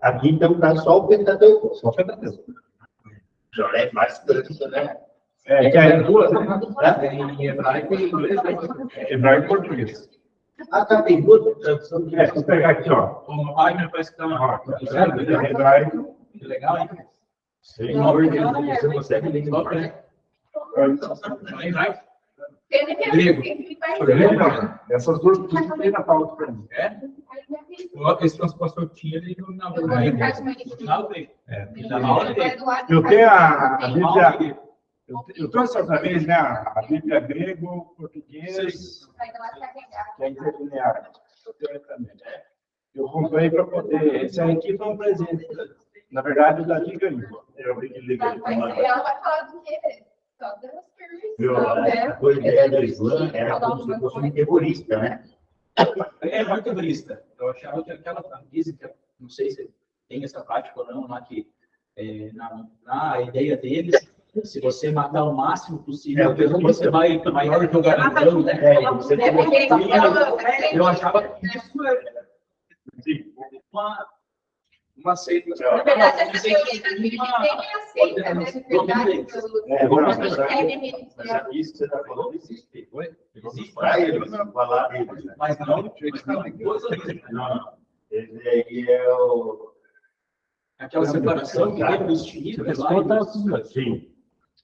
Aqui então está só o Pentateuco. Só o Pentateuco. Já é bastante, né? Que é duas, né? Em hebraico e inglês. Hebraico e português. Ah, tá, tem duas traduções. Vou pegar aqui, ó. O Wagner parece que está na roda. Hebraico. Que legal, hein? Sim, você consegue ler em hebraico? Grego. Essas duas coisas tem na pauta para mim. Esse nosso pastor tinha ali na eu tenho a Bíblia. Eu trouxe outra vez, né? A Bíblia grego, português, que é interlinear. Eu comprei para poder. Esse aqui foi um presente. Na verdade, o Davi ganhou. Ela vai falar do quê? Só das A ideia do Islã era como se fosse um terrorista, né? É muito terrorista. Eu achava que aquela física, não sei se tem essa prática ou não, lá que na ideia deles, se você matar o máximo possível, você vai maior que o garantão, né? Eu achava que isso era uma seita. Na verdade, essa teoria da Bíblia nem aceita, né? Isso que você está falando existe. Existe para eles falar deles. Mas não, não. Ele é o... Aquela separação que teve dos chiitas lá. Sim.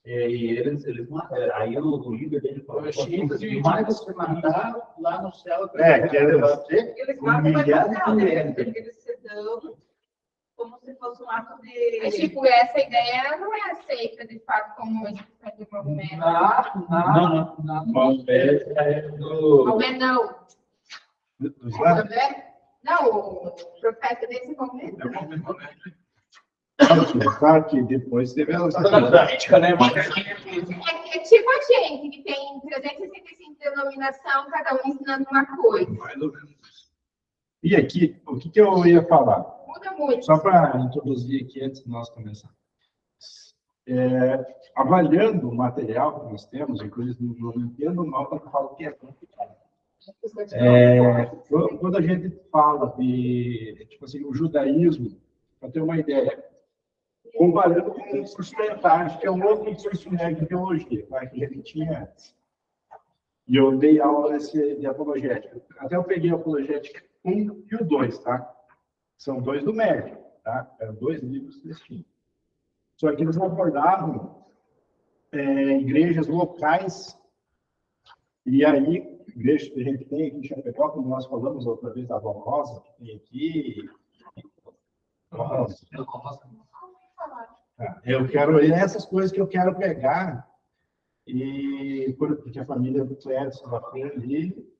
E eles aí o líder dele falou: mais você matar lá no céu. Eles matam eles se dão como se fosse um ato de. Mas, tipo, essa ideia não é aceita de fato como esse movimento. Não. Não, o profeta desse momento. Claro que depois teve a prática, né? É tipo a gente, que tem 365 denominações, cada um ensinando uma coisa. E aqui, o que eu ia falar? Muda muito. Só para introduzir aqui antes de nós começarmos. Avaliando o material que nós temos, inclusive no Nintendo Nova, eu falo que é complicado. Quando a gente fala de, tipo assim, o judaísmo, para ter uma ideia, comparando com o curso mentais, que é um outro curso de teologia, tá? Que a gente tinha antes. E eu dei aula de apologética. Até eu peguei a apologética 1 e o 2, tá? São dois do médio, tá? Eram dois livros que eles tinham. Só que eles abordavam igrejas locais, e aí, igrejas que a gente tem aqui em Chapecó, como nós falamos outra vez da Dom Rosa, que tem aqui. Eu quero, essas coisas que eu quero pegar, e porque a família do Clécio lá foi ali,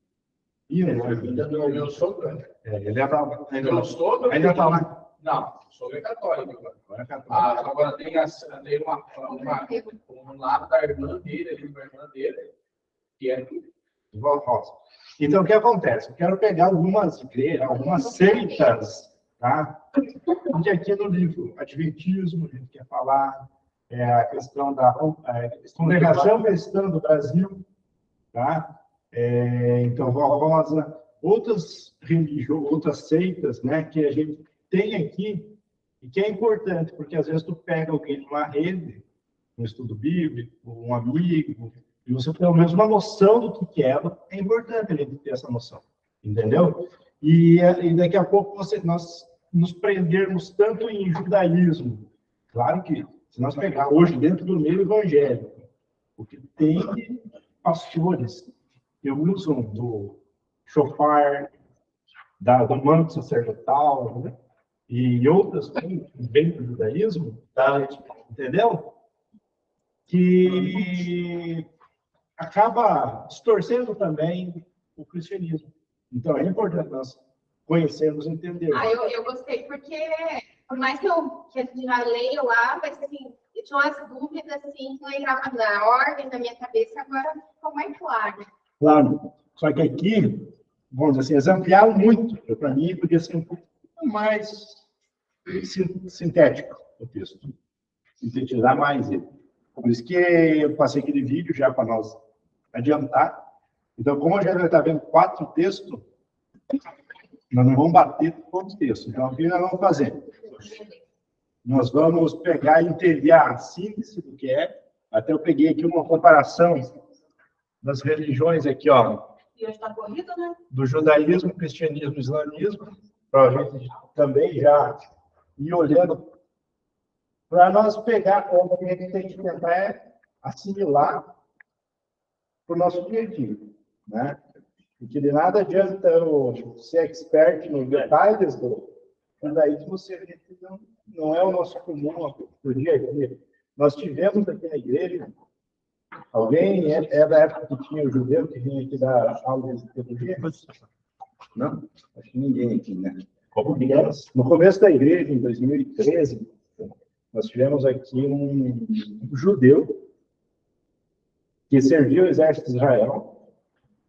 e ainda do meu sogro. Ele é bravo. Ainda está lá. Não, o sogro é católico. Agora tem um lado da irmã dele, que é Vó Rosa. Então, o que acontece? Eu quero pegar algumas igrejas, algumas seitas, tá? Porque aqui no livro Adventismo, a gente quer falar a questão da Congregação Cristã do Brasil, tá? Então, Vó Rosa, outras religiões, outras seitas, né, que a gente tem aqui, e que é importante, porque às vezes tu pega alguém numa rede, um estudo bíblico, um amigo, e você tem pelo menos uma noção do que é importante a gente ter essa noção, entendeu? E daqui a pouco nós nos prendermos tanto em judaísmo. Claro que, se nós pegar hoje dentro do meio evangélico, o que tem pastores que usam do shofar, do manto sacerdotal, né? E outras coisas dentro do judaísmo, tá? Entendeu? Que acaba distorcendo também o cristianismo. Então, é importante nós conhecermos e entendermos. Eu gostei porque, por mais que a gente já leia lá, mas assim, eu tinha umas dúvidas assim, que não entrava na ordem da minha cabeça, agora ficou mais claro. Claro. Só que aqui, vamos dizer assim, eles ampliaram muito. Para mim, podia ser um pouco mais sintético o texto. Sintetizar mais ele. Por isso que eu passei aquele vídeo já para nós adiantar. Então, como a gente vai estar vendo 4 textos, nós não vamos bater no contexto. Então, o que nós vamos fazer? Nós vamos pegar e entender a síntese do que é. Até eu peguei aqui uma comparação das religiões aqui, ó. E hoje está corrido, né? Do judaísmo, cristianismo, islamismo, para a gente também já ir olhando, para nós pegar o que a gente tem que tentar é assimilar para o nosso dia a dia, né? Porque de nada adianta eu ser expert nos detalhes do judaísmo, se não é o nosso comum do dia a dia. Nós tivemos aqui na igreja, alguém é da época que tinha o judeu que vinha aqui dar aula de teologia? Não? Acho que ninguém aqui, né? No começo da igreja, em 2013, nós tivemos aqui um judeu que serviu o exército de Israel.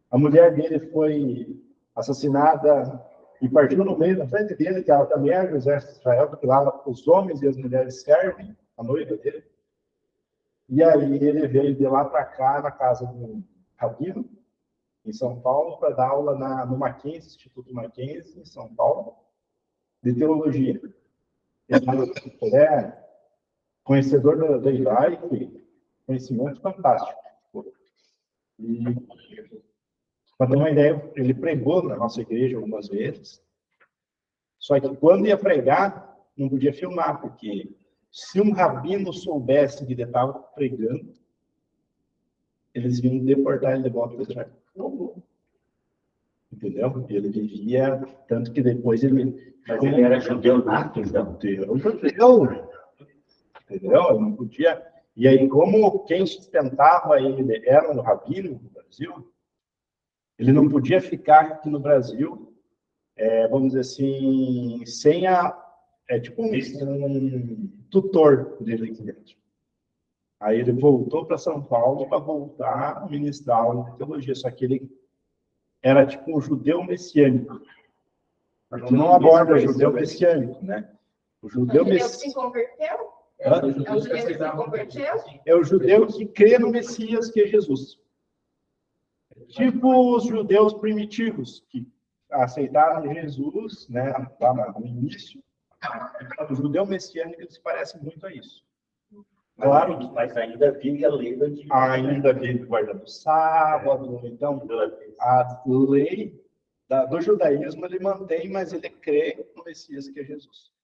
A mulher dele foi assassinada e partiu no meio da frente dele, que ela também era do exército de Israel, porque lá os homens e as mulheres servem, a noiva dele. E aí ele veio de lá para cá, na casa do rabino, em São Paulo, para dar aula no Mackenzie, Instituto Mackenzie, em São Paulo, de teologia. Ele é conhecedor da hebraico, conhecimento fantástico. E, para ter uma ideia, ele pregou na nossa igreja algumas vezes, só que quando ia pregar, não podia filmar, porque se um rabino soubesse que ele estava pregando, eles iam deportar ele de volta para Israel. Entendeu? Ele vivia, tanto que depois ele... Mas ele era judeu nato, então? Judeu. Entendeu? Ele não podia... E aí, como quem sustentava ele era um rabino no Brasil, ele não podia ficar aqui no Brasil, vamos dizer assim, sem tipo um tutor dele aqui dentro. Aí ele voltou para São Paulo para voltar a ministrar aula de teologia, só que ele era tipo um judeu messiânico. Não aborda o judeu messiânico, né? O judeu messiânico se converteu? É o judeu que se converteu? é o judeu que crê no Messias, que é Jesus. Tipo os judeus primitivos, que aceitaram Jesus, né, lá no início. O judeu messiânico se parece muito a isso. Claro que Mas ainda vive a lei do dia. ainda vive guardando o sábado, então a lei do judaísmo ele mantém, mas ele crê no Messias, que é Jesus.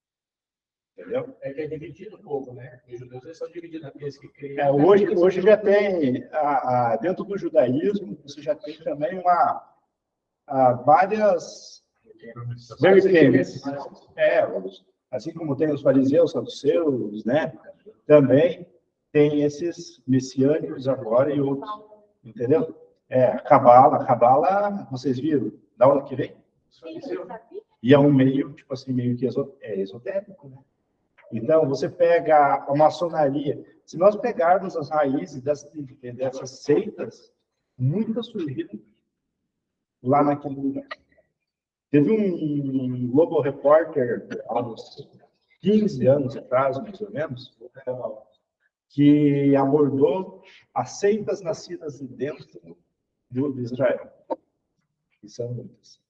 Entendeu? É que é dividido o povo, né? Os judeus eles são divididos naqueles que creem. Hoje já tem, dentro do judaísmo, você já tem também várias vertentes. Assim como tem os fariseus, saduceus, né? Também tem esses messiânicos agora e outros. Entendeu? A Cabala, vocês viram? Da onde que vem? E é um meio, tipo assim, meio que esotérico, né? Então, você pega a maçonaria. Se nós pegarmos as raízes dessas seitas, muitas surgiram lá naquele lugar. Teve um Globo Repórter, há uns 15 anos atrás, mais ou menos, que abordou as seitas nascidas dentro de Israel. E são muitas.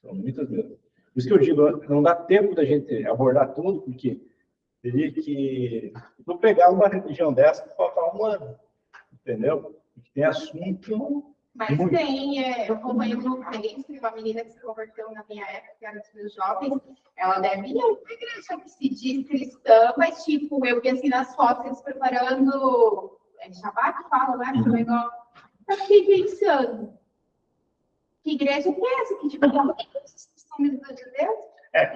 São muitas mesmo. Por isso que eu digo, não dá tempo da gente abordar tudo, porque teria que... Vou pegar uma religião dessa e faltar um ano, entendeu? Tem assunto... Mas eu acompanho no Face, uma menina que se converteu na minha época, que era dos meus jovens, ela deve ir a uma igreja que se diz cristã, mas tipo, eu vi assim nas fotos, eles preparando Shabbat, fala, né? Esse negócio. Eu fiquei pensando, que igreja que é essa? Que tipo, não tem os costumes dos judeus?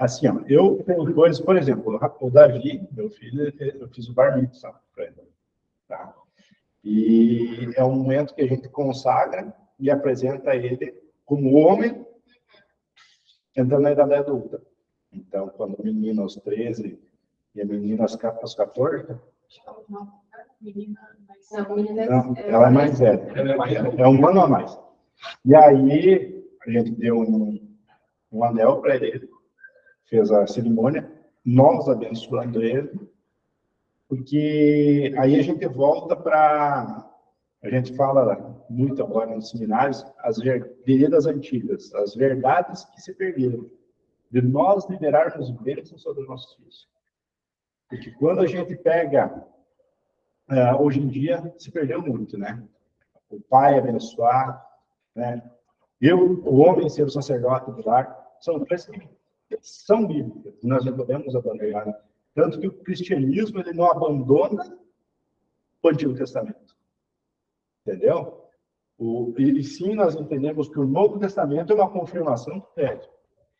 Assim, ó, eu tenho coisas, por exemplo, o Davi, meu filho, eu fiz o bar mitzvah para ele, tá? E é um momento que a gente consagra e apresenta ele como homem entrando na idade adulta. Então, quando o menino aos 13 e a menina aos 14, não, ela é mais velha, é um ano a mais. E aí, a gente deu um anel para ele, fez a cerimônia, nós abençoando ele, porque aí a gente volta para A gente fala muito agora nos seminários, as veredas antigas, as verdades que se perderam, de nós liberarmos bênçãos sobre os nossos filhos. Porque quando a gente pega, hoje em dia, se perdeu muito, né? O pai abençoar, né? O homem ser o sacerdote do lar, são coisas que são bíblicas, nós não podemos abandonar. Tanto que o cristianismo, ele não abandona o Antigo Testamento. Entendeu? E sim, nós entendemos que o Novo Testamento é uma confirmação do Velho.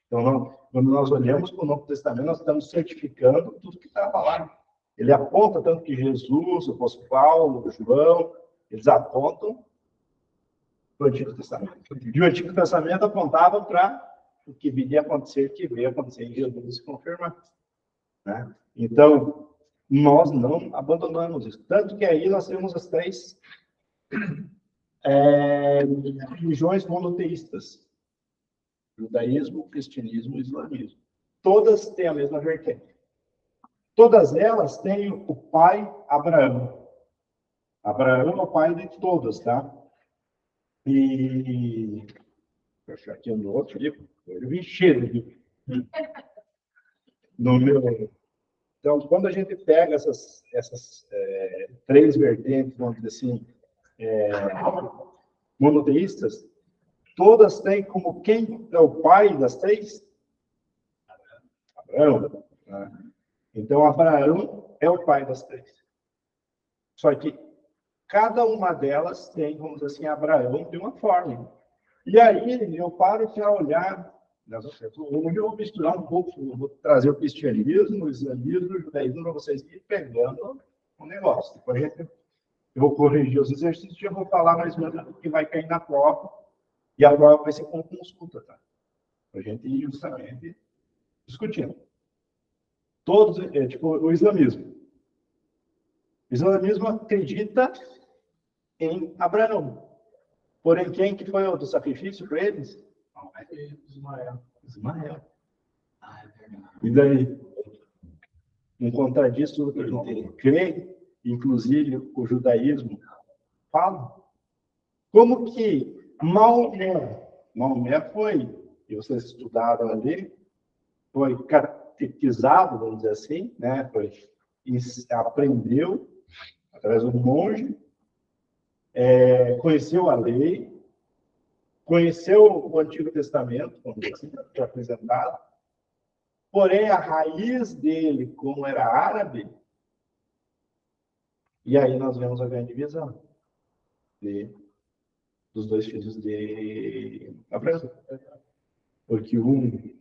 Então, quando nós olhamos para o Novo Testamento, nós estamos certificando tudo que está falando. Ele aponta tanto que Jesus, o apóstolo Paulo, o João, eles apontam para o Antigo Testamento. E o Antigo Testamento apontava para o que viria a acontecer, que veio acontecer em Jesus se confirmar. Né? Então, nós não abandonamos isso. Tanto que aí nós temos as 3 religiões monoteístas: judaísmo, cristianismo e islamismo. Todas têm a mesma vertente. Todas elas têm o pai Abraão. Abraão é o pai de todas, tá? E vou achar aqui no outro livro, eu vi cheio de no meu. Então, quando a gente pega essas 3 vertentes, vamos dizer assim, monoteístas, todas têm como quem é o pai das 3? Abraão. Né? Então, Abraão é o pai das 3. Só que cada uma delas tem, vamos dizer assim, Abraão de uma forma. E aí, eu paro para olhar, eu vou misturar um pouco, vou trazer o cristianismo, o islamismo, o judaísmo, para vocês irem pegando o negócio. Depois eu vou corrigir os exercícios e eu vou falar mais ou menos o que vai cair na prova. E a prova vai ser com consulta, tá? Para a gente ir justamente discutindo. Todos, tipo, o islamismo. O islamismo acredita em Abraão. Porém, quem que foi o do sacrifício para eles? Ismael. E daí? Não contradiz tudo que a gente crê, inclusive o fala. Como que Maomé foi, e vocês estudaram ali, foi catequizado, vamos dizer assim, né? Aprendeu através de um monge, conheceu a lei, conheceu o Antigo Testamento, vamos dizer assim, que é apresentado, porém a raiz dele, como era árabe, e aí nós vemos a grande divisão dos 2 filhos de Abraão. Porque um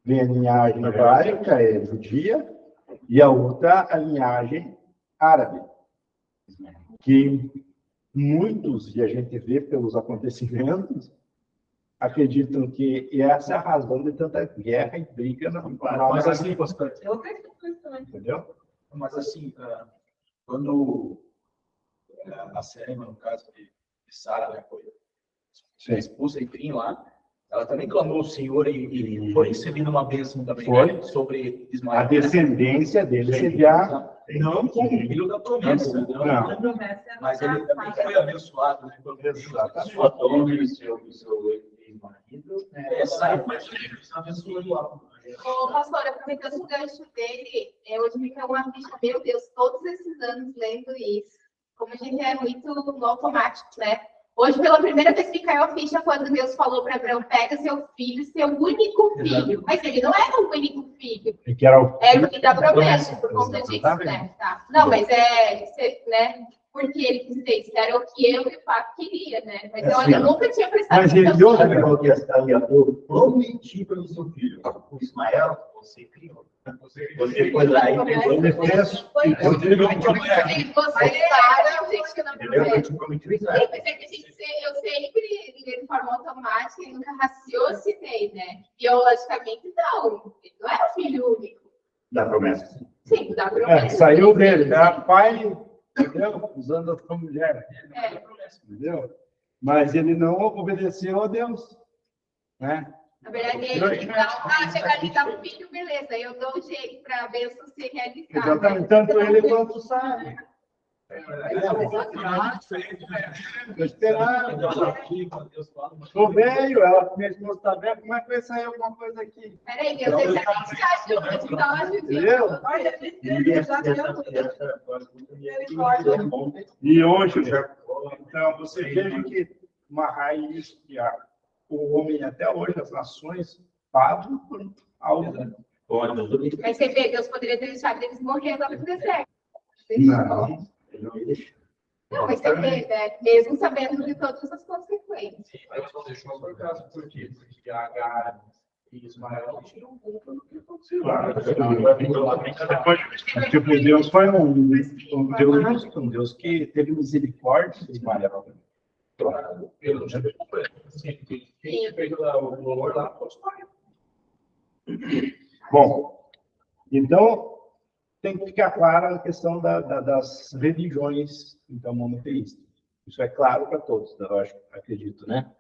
vem a linhagem hebraica, é judia, e a outra a linhagem árabe. Que muitos, e a gente vê pelos acontecimentos, acreditam que essa é a razão de tanta guerra e briga na Mas assim, Eu acredito nisso também. entendeu? mas assim, quando a Sérima, no caso de Sara, né, foi a esposa de Crim lá, ela também clamou ao Senhor e foi recebendo uma bênção também, Foi. Sobre Ismael. A descendência dele seria... Não como filho da promessa, Não. mas ele também foi abençoado, né? Exatamente. Sua dona e o seu ex-marido. Sai mais abençoado. Ô, pastor, aproveitando o gancho dele, hoje me caiu uma ficha, meu Deus, todos esses anos lendo isso. Como a gente é muito no automático, né? Hoje, pela primeira vez, me caiu a ficha quando Deus falou para Abraão: pega seu filho, seu único filho. Mas ele não era o único filho. Que era o filho da promessa, por conta disso, né? Tá. Não, mas né? Porque ele quis dizer, isso era o que eu, de fato, queria, né? Mas eu nunca tinha prestado Mas ele atenção. outra Eu prometi para o seu filho, o Ismael, você criou. Você foi lá e pegou o expresso. Eu sempre liguei de forma automática e nunca raciocinei, né? Biologicamente, não. Ele não era o filho único. Da promessa. Sim, da promessa. Saiu dele, era pai, entendeu? Usando a sua mulher. Entendeu? Mas ele não obedeceu a Deus. Né? Na verdade, ele chegar ali e dar um filho, beleza. Eu dou um jeito para a bênção ser realizada. Exatamente. Tanto ele quanto Sara. Tô esperando. Tô veio, ela minha esposa tá vendo, como é que vai sair alguma coisa aqui? Peraí, eu sei que a gente achou que nós Entendeu? olha, E hoje, então, você veja que uma raiz que o homem até hoje, as nações, pagam por algo. mas você vê, Deus poderia ter deixado eles morrer lá no deserto. Não. Não, mas você vê, né? Mesmo sabendo de todas as consequências. Aí só deixou por causa, por quê? Porque Agar e Ismael tinham um culpa do que aconteceu. Tipo, Deus foi um Deus que teve misericórdia de Ismael. Claro, eu não tive culpa. Quem fez o valor lá foi o Ismael. Bom, então tem que ficar clara a questão das religiões então monoteístas. Isso é claro para todos, eu acho, acredito, né?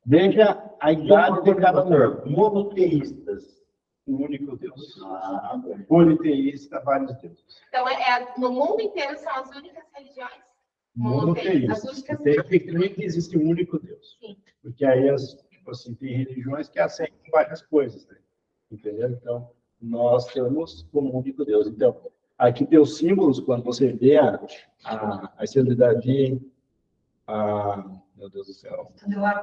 Veja a idade de cada um. Monoteístas, um único Deus. Politeísta, vários deuses. Então, no mundo inteiro são as únicas religiões Monoteístas. Tem que crer que existe um único Deus. Sim. Porque aí, tipo assim, tem religiões que aceitam várias coisas, né? Entendeu? Então, nós temos como único Deus. Então, aqui tem os símbolos, quando você vê a estrela de Davi, meu Deus do céu,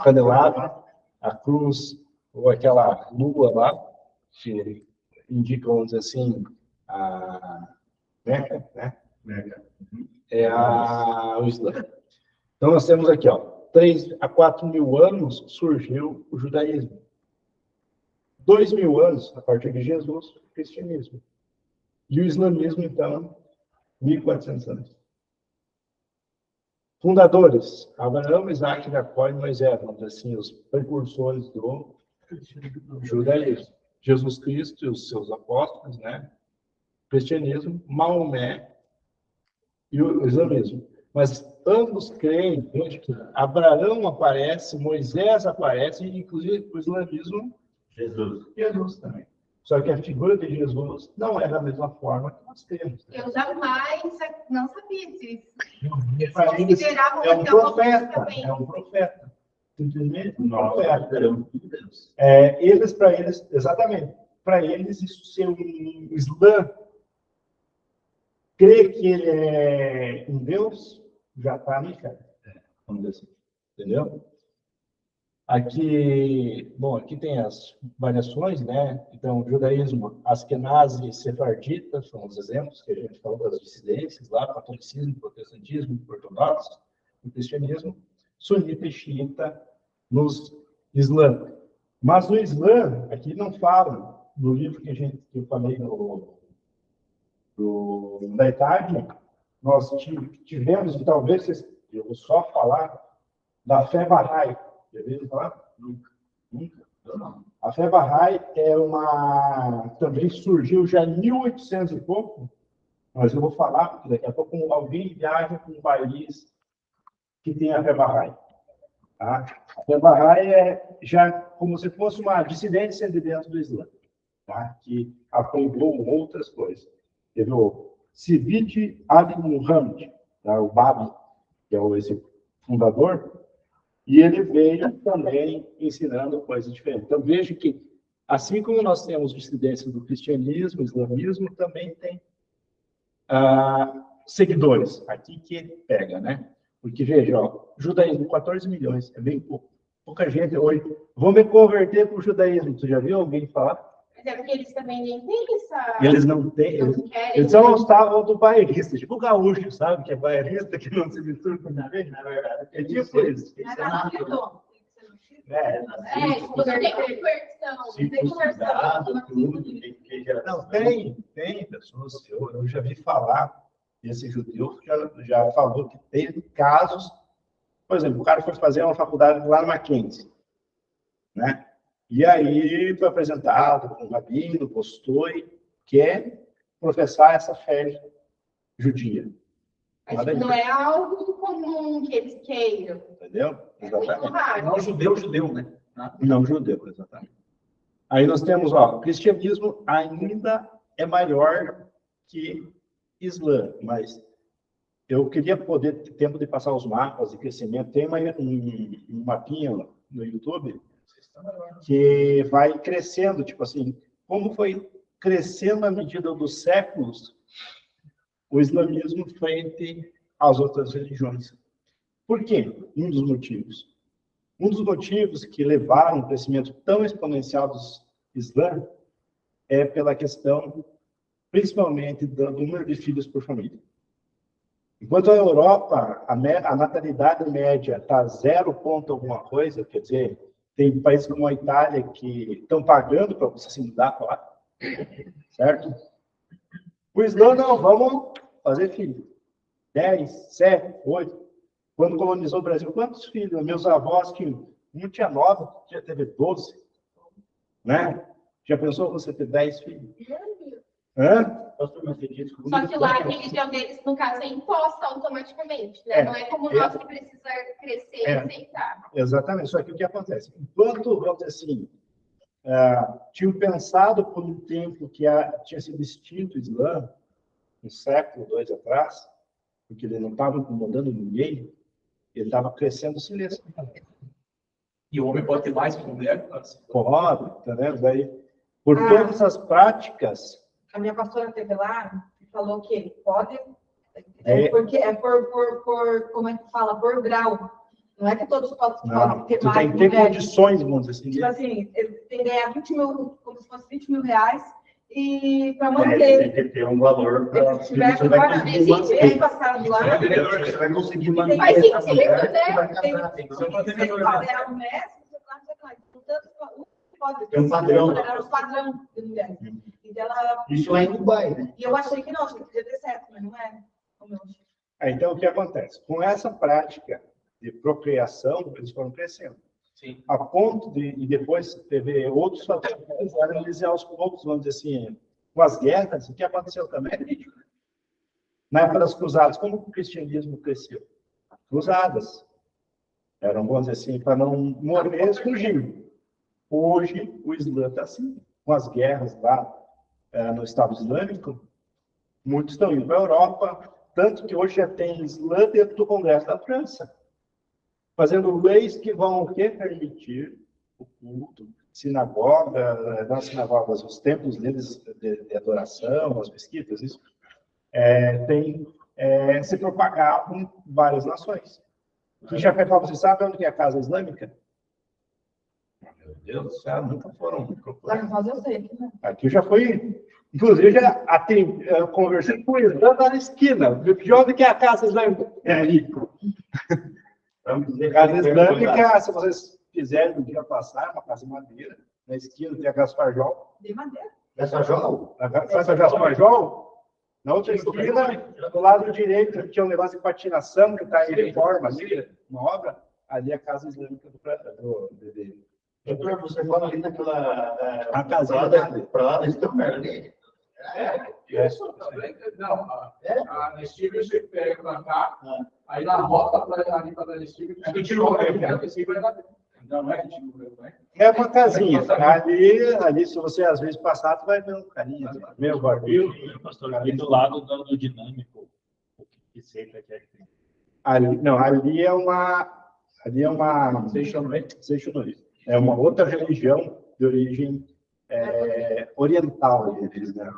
candelabro, a cruz, ou aquela lua lá, que indica, vamos dizer assim, a Meca, né? Meca. É o Islã. Então, nós temos aqui, 3 a 4 mil anos surgiu o judaísmo. 2.000 anos, a partir de Jesus, o cristianismo. E o islamismo, então, 1.400 anos. Fundadores, Abraão, Isaac, Jacó e Moisés, vamos dizer assim, os precursores do judaísmo. Jesus Cristo e os seus apóstolos, né? Cristianismo, Maomé e o islamismo. Mas ambos creem que Abraão aparece, Moisés aparece, e inclusive o islamismo, Jesus também. Só que a figura de Jesus não é da mesma forma que nós temos. Né? Eu jamais não sabia disso. Para eles é um profeta. É um profeta. Simplesmente um profeta. Eles, para eles, exatamente, para eles, isso ser um Islã, crer que ele é um Deus, já está no inferno. Vamos dizer assim. Entendeu? Aqui, bom, aqui tem as variações, né? Então, o judaísmo, askenazi e sefardita são os exemplos que a gente falou das dissidências lá, catolicismo, protestantismo, ortodoxo, o cristianismo, sunita e xiita nos Islã. Mas o Islã, aqui não fala, no livro que eu falei da idade, nós tivemos, e talvez eu vou só falar da fé Bahá'í. Já ouviram falar? Nunca. Não. A fé Bahá'í também surgiu já em 1800 e pouco, mas eu vou falar, porque daqui a pouco alguém viaja para um país que tem a fé Bahá'í. Tá? A fé Bahá'í é já como se fosse uma dissidência de dentro do Islã, tá? Que apoiou outras coisas. Teve o Civit Ad-Muhammad, tá? O Babi, que é esse fundador, e ele veio também ensinando coisas diferentes. Então, veja que, assim como nós temos dissidência do cristianismo, islamismo, também tem seguidores. Aqui que pega, né? Porque, veja, judaísmo, 14 milhões, é bem pouco. Pouca gente hoje. Vou me converter para o judaísmo. Tu já viu alguém falar? Mas é porque eles também nem têm essa... Eles não têm. Eles são os do bairrista, tipo o gaúcho, sabe? Que é bairrista, que não se mistura com ninguém, na verdade. É tipo isso. Não tem conversão. Não, tem pessoas, eu já vi falar, esse judeu já falou que teve casos, por exemplo, o cara foi fazer uma faculdade lá no Mackenzie, né? E aí foi apresentado com um rabino, gostou e quer professar essa fé judia. Mas não é algo comum que eles queiram. Entendeu? Exatamente. É não judeu, né? Não judeu, exatamente. Aí nós temos, o cristianismo ainda é maior que Islã, mas eu queria poder ter tempo de passar os mapas de crescimento. Tem um mapinha no YouTube que vai crescendo, tipo assim, como foi crescendo à medida dos séculos o islamismo frente às outras religiões. Por quê? Um dos motivos que levaram um crescimento tão exponencial do Islã é pela questão, principalmente, do número de filhos por família. Enquanto a Europa, a natalidade média está 0 ponto alguma coisa, quer dizer, tem países como a Itália que estão pagando para você se mudar para lá, certo? O Islã, não, vamos fazer filho. 10, 7, 8. Quando colonizou o Brasil, quantos filhos? Meus avós tinham, um tinha 9, já teve 12, né? Já pensou você ter 10 filhos? Hã? Só que lá a religião deles, no caso, é imposta automaticamente, né? Não é como nós que precisa crescer e aceitar. Exatamente. Só que o que acontece? Enquanto, vamos dizer assim, tinham pensado por um tempo que tinha sido extinto o Islã, um século, 2 atrás, porque ele não estava incomodando ninguém, ele estava crescendo silenciosamente. E o homem pode ter mais que mulher? Pode, entendeu? Daí, por todas as práticas... A minha pastora teve lá e falou que ele pode, porque é como é que fala, por grau. Não é que todos podem ter tu mais. Tem que ter condições, vamos dizer assim. Tipo assim, ele tem que ganhar 20 mil, como se fosse 20 mil reais, e para manter. Tem que ter um valor para Se tiver que manter passado lá, você vai conseguir manter. Faz essa sentido, mulher, né? vai casar, tem que ser uma tem que pagar o mês, pode Tem um padrão. Era um padrão de mulher. Então, Isso é em Dubai, né? e eu achei que não, acho que podia ter certo, mas não é. Como eu achei. Então, o que acontece? Com essa prática de procriação, eles foram crescendo. Sim. A ponto de, e depois teve outros fatores que fizeram eles aos poucos, vamos dizer assim, com as guerras, o que aconteceu também, na época das cruzadas, como o cristianismo cresceu? Cruzadas. Eram, vamos dizer assim, para não morrer, eles fugiam. Hoje, o Islã está assim, com as guerras lá no Estado Islâmico, muitos estão indo para a Europa, tanto que hoje já tem Islã dentro do Congresso da França, fazendo leis que vão permitir o culto, sinagoga, nas sinagogas, os templos deles de adoração, as mesquitas, isso, tem se propagado em várias nações. Em Chapecó, você sabe onde é a Casa Islâmica? Meu Deus do céu, nunca foram procurar. Lá eu sei. Aqui eu já fui, inclusive, eu conversei com o Islã na esquina. De onde que é a Casa Islâmica? É ali. A Casa Islâmica, se vocês quiserem um dia passar, uma casa de madeira, na esquina tem a Gasparjol. De madeira. Gasparjol? Sabe a Gasparjol? Na outra esquina, do lado direito, tinha um negócio de patinação, que está em reforma ali, uma obra. Ali é a Casa Islâmica do Doutor, você fala ali naquela... A casa para lá, eles estão perto dele. Isso. Não, a Nestível você pega para cá, aí na rota para ali para a Nestível, a gente tirou não é que tirou, né? É uma casinha. Ali, se você às vezes passar, tu vai ver um carinha, meu barulho. Pastor, ali do lado do dinâmico, que seita que é que tem. Ali é uma Seixonoi. É uma outra religião de origem oriental, eles, né?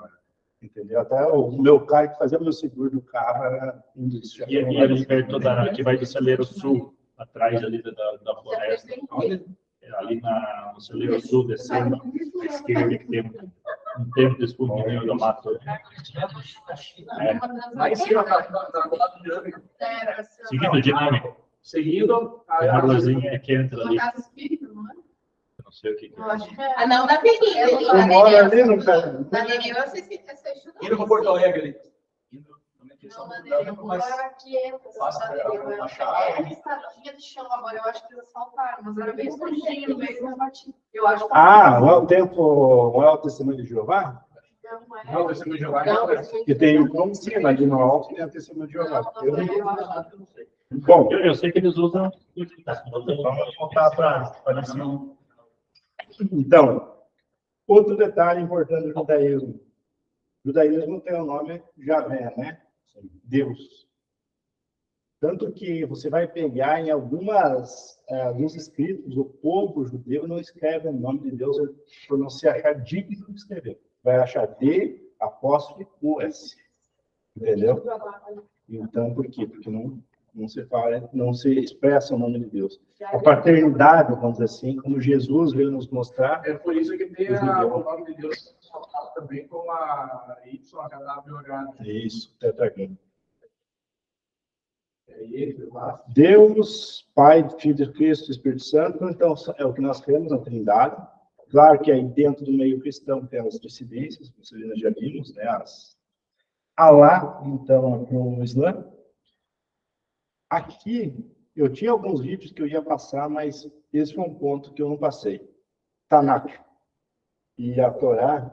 Entendeu? Até o meu cara que fazia o meu seguro do carro era indústria. E ali perto que vai do Celeiro Sul, atrás ali da floresta. Ali no Celeiro Sul, descendo à esquerda, que tem um templo disponível do mato. Lá em cima da dinâmica. Seguindo o dinâmico. Seguindo Tem uma ruazinha que entra ali. Casa Espírita, não é? Não sei o que Eu acho que é. Ah, não, na Avenida. Eu moro ali, não tá? Na Avenida, eu sei se é isso. Indo para Porto Alegre ali. Não, na Avenida, agora aqui é. Tinha de chão agora, eu acho que eles asfaltaram, mas era bem sujinho no meio da batida. Eu acho que Não é o Testemunho de Jeová? Não, esse é o Jeová. Que tem como ensina ali no alto, tem o Testemunho de Jeová. Bom, eu sei que eles usam. vamos voltar para a lição. Então, outro detalhe importante do judaísmo. O judaísmo tem o nome Javé, né? Deus. Tanto que você vai pegar em alguns escritos, o povo judeu não escreve o nome de Deus por não se achar digno de escrever. Vai achar D, apóstrofe, US. Entendeu? Então, por quê? Porque não se fala, não se expressa o nome de Deus. A paternidade, vamos dizer assim, como Jesus veio nos mostrar. É por isso que tem o nome de Deus também com a YHWH. Isso, tetragrama. Deus, Pai, Filho de Cristo e Espírito Santo, então é o que nós cremos na Trindade. Claro que aí dentro do meio cristão tem as dissidências, como nós já vimos, né? Alá, então, no Islã. Aqui, eu tinha alguns vídeos que eu ia passar, mas esse foi um ponto que eu não passei. Tanakh e a Torá,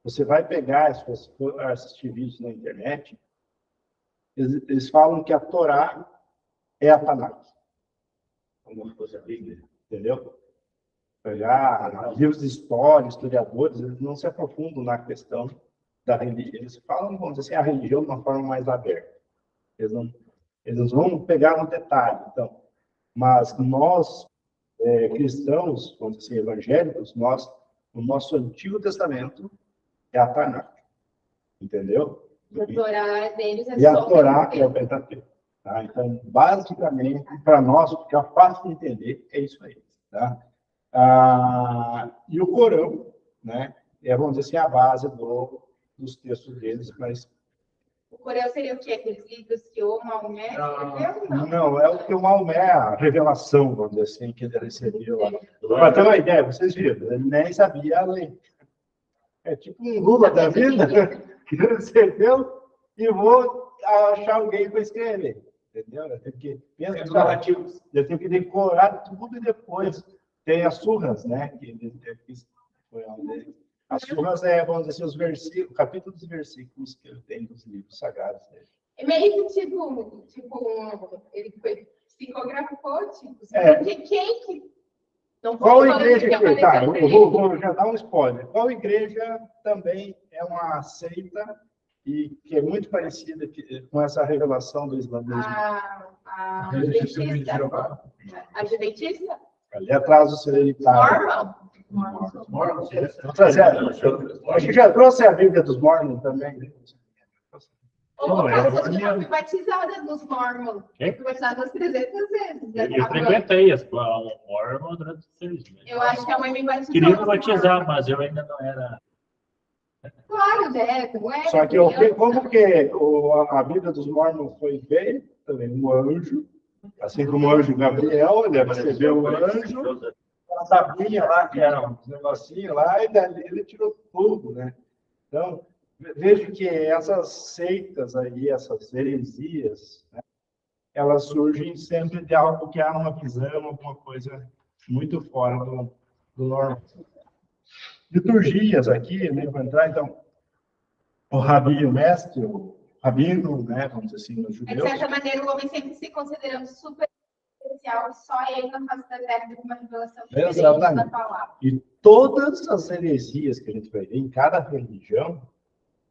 você vai pegar, se você for assistir vídeos na internet, eles falam que a Torá é a Tanakh. Como se fosse a Bíblia, entendeu? Pegar livros de história, historiadores, eles não se aprofundam na questão da religião. Eles falam, vamos dizer assim, a religião de uma forma mais aberta. Eles vão pegar no detalhe, então. Mas nós, cristãos, vamos dizer assim, evangélicos, o nosso Antigo Testamento é a Tanakh. Entendeu? E a Torá deles é E a só Torá é o Pentateuco. Tá? Então, basicamente, para nós, ficar fácil de entender, é isso aí. Tá? E o Corão, né, vamos dizer assim, a base dos textos deles, mas... O Corão seria o quê? Aqueles livros que o Maomé escreveu? Não, é o que o Maomé, a revelação, vamos dizer assim, que ele recebeu lá. Para ter uma ideia, vocês viram, ele nem sabia ler. É tipo um Lula da vida, que ele recebeu e vou achar alguém para escrever. Entendeu? Eu tenho que decorar tudo e depois tem as surras, né? As surras vamos dizer, os versículos, capítulos e versículos que ele tem dos livros sagrados dele. É meio que ele foi psicografou, quem que... Não Qual foi igreja que que... Tá, apareceu vou já dar um spoiler. Qual igreja também é uma seita e que é muito parecida com essa revelação do islamismo? A Adventista? Adventista? Ali atrás do Serenitário. Mormon? Acho que já trouxe a Bíblia dos Mormons também. Né? Eu fui batizada dos Mormons. Eu fui batizada umas 300 vezes. Eu frequentei as Mormon durante 6 meses. Eu acho que a mãe me batizou. Queria me batizar, mas eu ainda não era. Claro, não é? Só que como que a Bíblia dos Mormons foi feita? Também um anjo, assim como o anjo Gabriel, ele recebeu o anjo, a tabinha lá, que era um negocinho lá, e dali ele tirou tudo, né? Então, vejo que essas seitas aí, essas heresias, né, elas surgem sempre de algo que há uma visão, alguma coisa muito fora do normal. Liturgias aqui, né, para entrar, então, o rabi, o mestre, o rabino, né, vamos dizer assim, nos judeus. De certa maneira, o homem sempre se considerando super especial, só ele na face da terra de uma revelação diferente da palavra. E todas as heresias que a gente vai ver em cada religião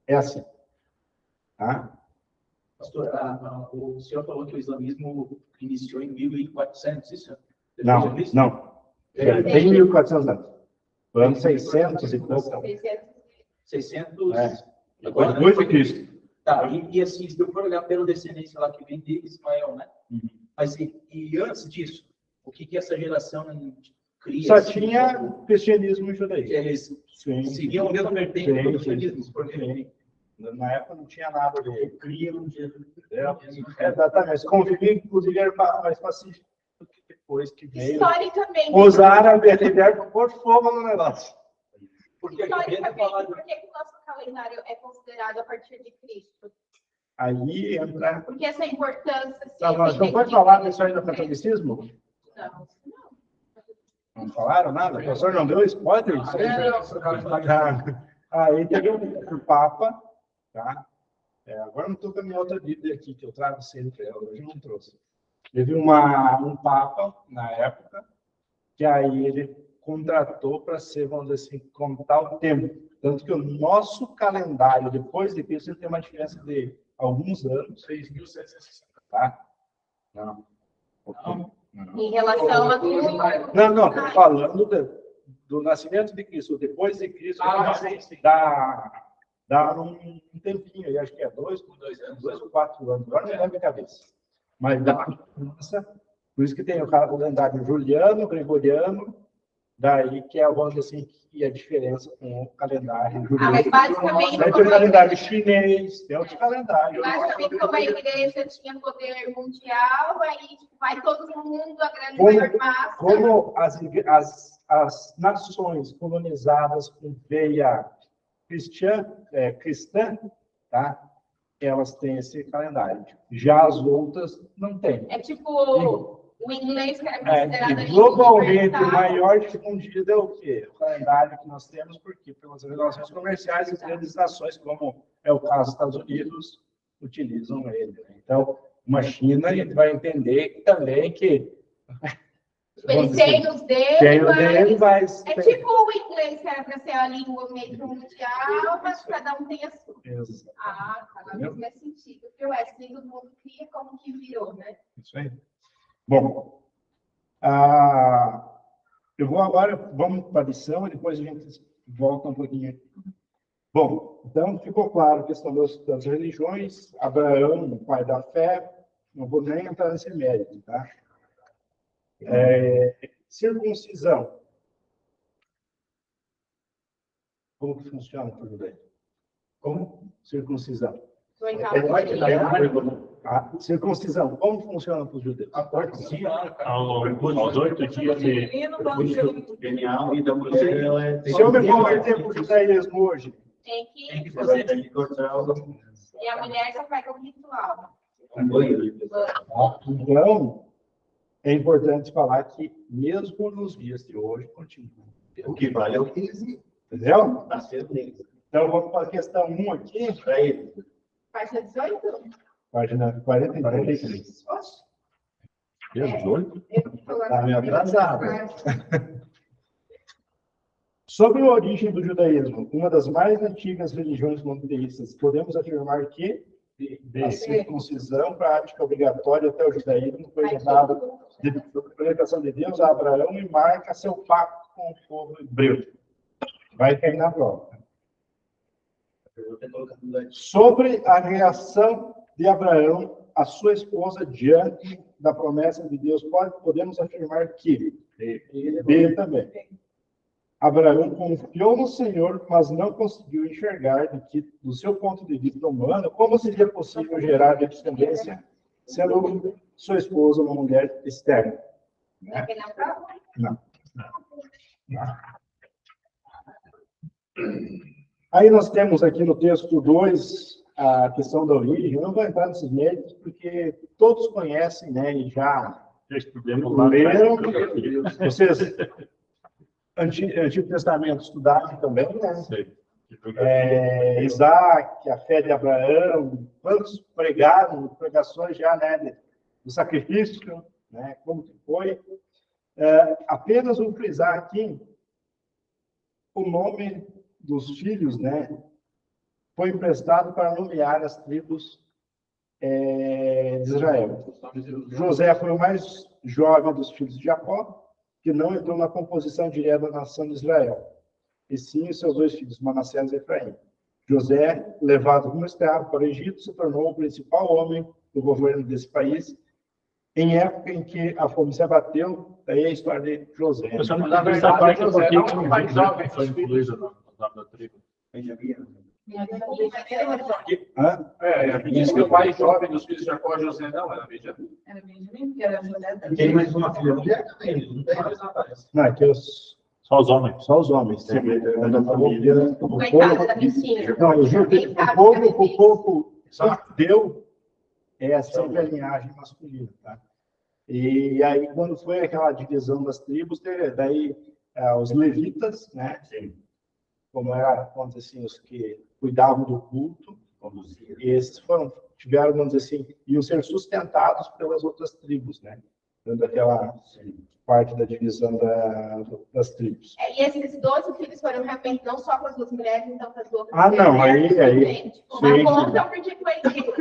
é assim. Tá? Pastor, o senhor falou que o islamismo iniciou em 1400, isso? Não. Tem 1400 anos. Foi ano 600 e pouco. 600? Depois de Cristo. Tá, e assim, se eu for olhar pela descendência lá que vem de Ismael, né? Mas e antes disso, o que essa geração cria? Só tinha cristianismo e judaísmo. Eles seguiam a mesma vertente do cristianismo, porque na época não tinha nada de criam Jesus. Exatamente. Conviver, inclusive, era mais pacífico do que depois que veio. Historicamente. Os árabes tiveram que pôr fogo no negócio. Historicamente, por que o nosso calendário é considerado a partir de Cristo? Aí entra. Porque essa importância. Não pode falar disso aí do catolicismo? Não. Não falaram nada? O professor não deu spoiler? Aí teve um Papa, tá? Agora não estou com a minha outra Bíblia aqui, que eu trago sempre, hoje eu não trouxe. Teve um Papa, na época, que aí ele contratou para ser, vamos dizer assim, contar o tempo. Tanto que o nosso calendário, depois de Cristo, ele tem uma diferença de alguns anos. 6.760. tá? Não. Não. Em relação a tudo. Não, estou falando do nascimento de Cristo, depois de Cristo, Sim. dá um tempinho, eu acho que é 2 ou 4 anos, agora não lembro a cabeça. Mas dá uma mudança, por isso que tem o calendário juliano, gregoriano, daí que é, vamos dizer assim, que é a diferença com o calendário juliano. Mas basicamente, Daí tem o calendário chinês, tem outro calendário. basicamente, como a igreja tinha poder mundial, aí tipo, vai todo mundo, a grande maior massa. Como as nações colonizadas com veia cristã, tá? Elas têm esse calendário. Já as outras não têm. É tipo o inglês que era considerado E globalmente, o universal. maior difundido é o quê? O calendário que nós temos, porque pelas relações comerciais e grandes nações, como é o caso dos Estados Unidos, utilizam ele. Né? Então, uma China, a gente vai entender também que... Eles têm os Tem o dele, deles, mas... é tipo o inglês que era para ser a língua meio mundial, mas cada um tem a sua. Exato. Ah, cada vez mais sentido. Porque o Wesley do mundo cria como que virou, né? Isso aí. Bom, eu vou agora, vamos para a lição e depois a gente volta um pouquinho aqui. Bom, então ficou claro a questão das religiões, Abraão, o pai da fé, não vou nem entrar nesse mérito, tá? Circuncisão. Como que funciona tudo bem? Como? Circuncisão. Tô em A circuncisão, como funciona para os judeus? Aos 8 dias de Genial, e da mulher, Se eu me converter para o judaísmo hoje, Tem tem que que fazer, tem que cortar o E a mulher só faz o ritual. banho. então, é importante falar que, mesmo nos dias de hoje, continua. O que vale é o que existe. Entendeu? Nasceu nele. Então, vamos para a questão 1 aqui, Para ele. Página 18? página 43. Dia 18? Está meio atrasado. Sobre a origem do judaísmo, uma das mais antigas religiões monoteístas, podemos afirmar que a circuncisão, prática obrigatória até o judaísmo, foi dada de pregação de Deus a Abraão e marca seu pacto com o povo hebreu. Vai cair na prova. Sobre a reação de Abraão, a sua esposa, diante da promessa de Deus, podemos afirmar que B também. Abraão confiou no Senhor, mas não conseguiu enxergar do seu ponto de vista humano, como seria possível gerar descendência sendo sua esposa uma mulher externa. Vai cair na prova? Não. Aí nós temos aqui no texto 2 a questão da origem. Eu não vou entrar nesses méritos, porque todos conhecem, né, e já leram. Vocês, Antigo Testamento, estudaram também, né? Isaac, a fé de Abraão, quantos pregaram, pregações já, né, do sacrifício, né, como que foi. Apenas vou frisar aqui o nome dos filhos, né, foi emprestado para nomear as tribos de Israel. José foi o mais jovem dos filhos de Jacó, que não entrou na composição direta da nação de Israel, e sim os seus 2 filhos, Manassés e Efraim. José, levado como escravo para o Egito, se tornou o principal homem do governo desse país, em época em que a fome se abateu. Daí a história de José. Eu só não dá essa parte porque o mais jovem foi incluído no nome da tribo. Diz que o mais jovem dos filhos de Jacó, José, não era Benjamim. Era Benjamim, porque era José também. Tem mais uma filha mulher também, não tem mais nada. Não, aqui Só os homens. só os homens. Coitada da bichinha. Não, eu juro que o povo deu sempre a linhagem masculina, tá? E aí, quando foi aquela divisão das tribos, daí os levitas, né? Como era, vamos dizer assim, os que cuidavam do culto, e esses tiveram, vamos dizer assim, iam ser sustentados pelas outras tribos, né? dentro daquela parte da divisão das tribos. E esses 12 filhos foram realmente não só para as duas mulheres, então para as duas Não, aí. Uma conta porque foi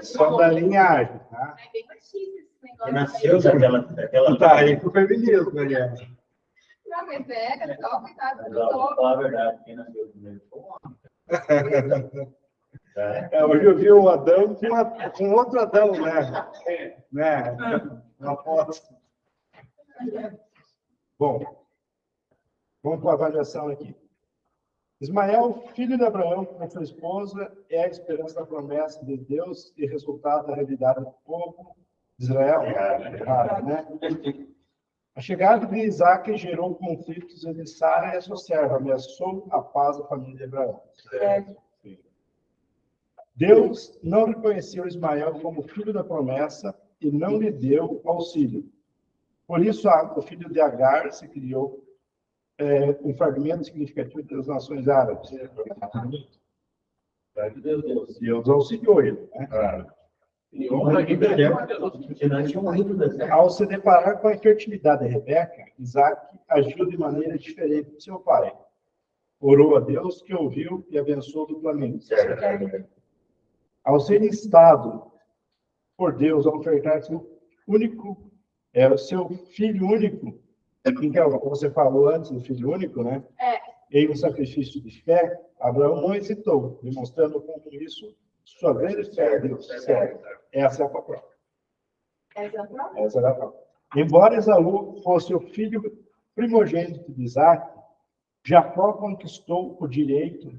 São da linhagem, tá? É bem machista esse negócio. Quem nasceu daquela. Tá aí pro feminismo, Mariana. Não, mas é só cuidado Mas, do ó, vou homem. falar a verdade, quem nasceu primeiro foi o homem. Hoje eu vi um Adão com outro Adão, né? Uma foto. Bom, vamos para a avaliação aqui. Ismael, filho de Abraão, com sua esposa, é a esperança da promessa de Deus e resultado da realidade do povo de Israel. Errado, né? A chegada de Isaac gerou conflitos entre Sara e a sua serva, ameaçou a paz da família de Abraão. Deus não reconheceu Ismael como filho da promessa e não lhe deu auxílio. Por isso, o filho de Agar se criou um fragmento significativo das nações árabes. Deus auxiliou ele. Né? Ao se deparar com a infertilidade de Rebeca, Isaac agiu de maneira diferente de seu pai. Orou a Deus, que ouviu e abençoou duplamente. Ao ser instado por Deus a ofertar seu filho único, que você falou antes do filho único, né? Em um sacrifício de fé, Abraão não hesitou, demonstrando como isso sua grande fé a Deus. Essa é a prova. Essa é a prova. Embora Esaú fosse o filho primogênito de Isaac, Jacó conquistou o direito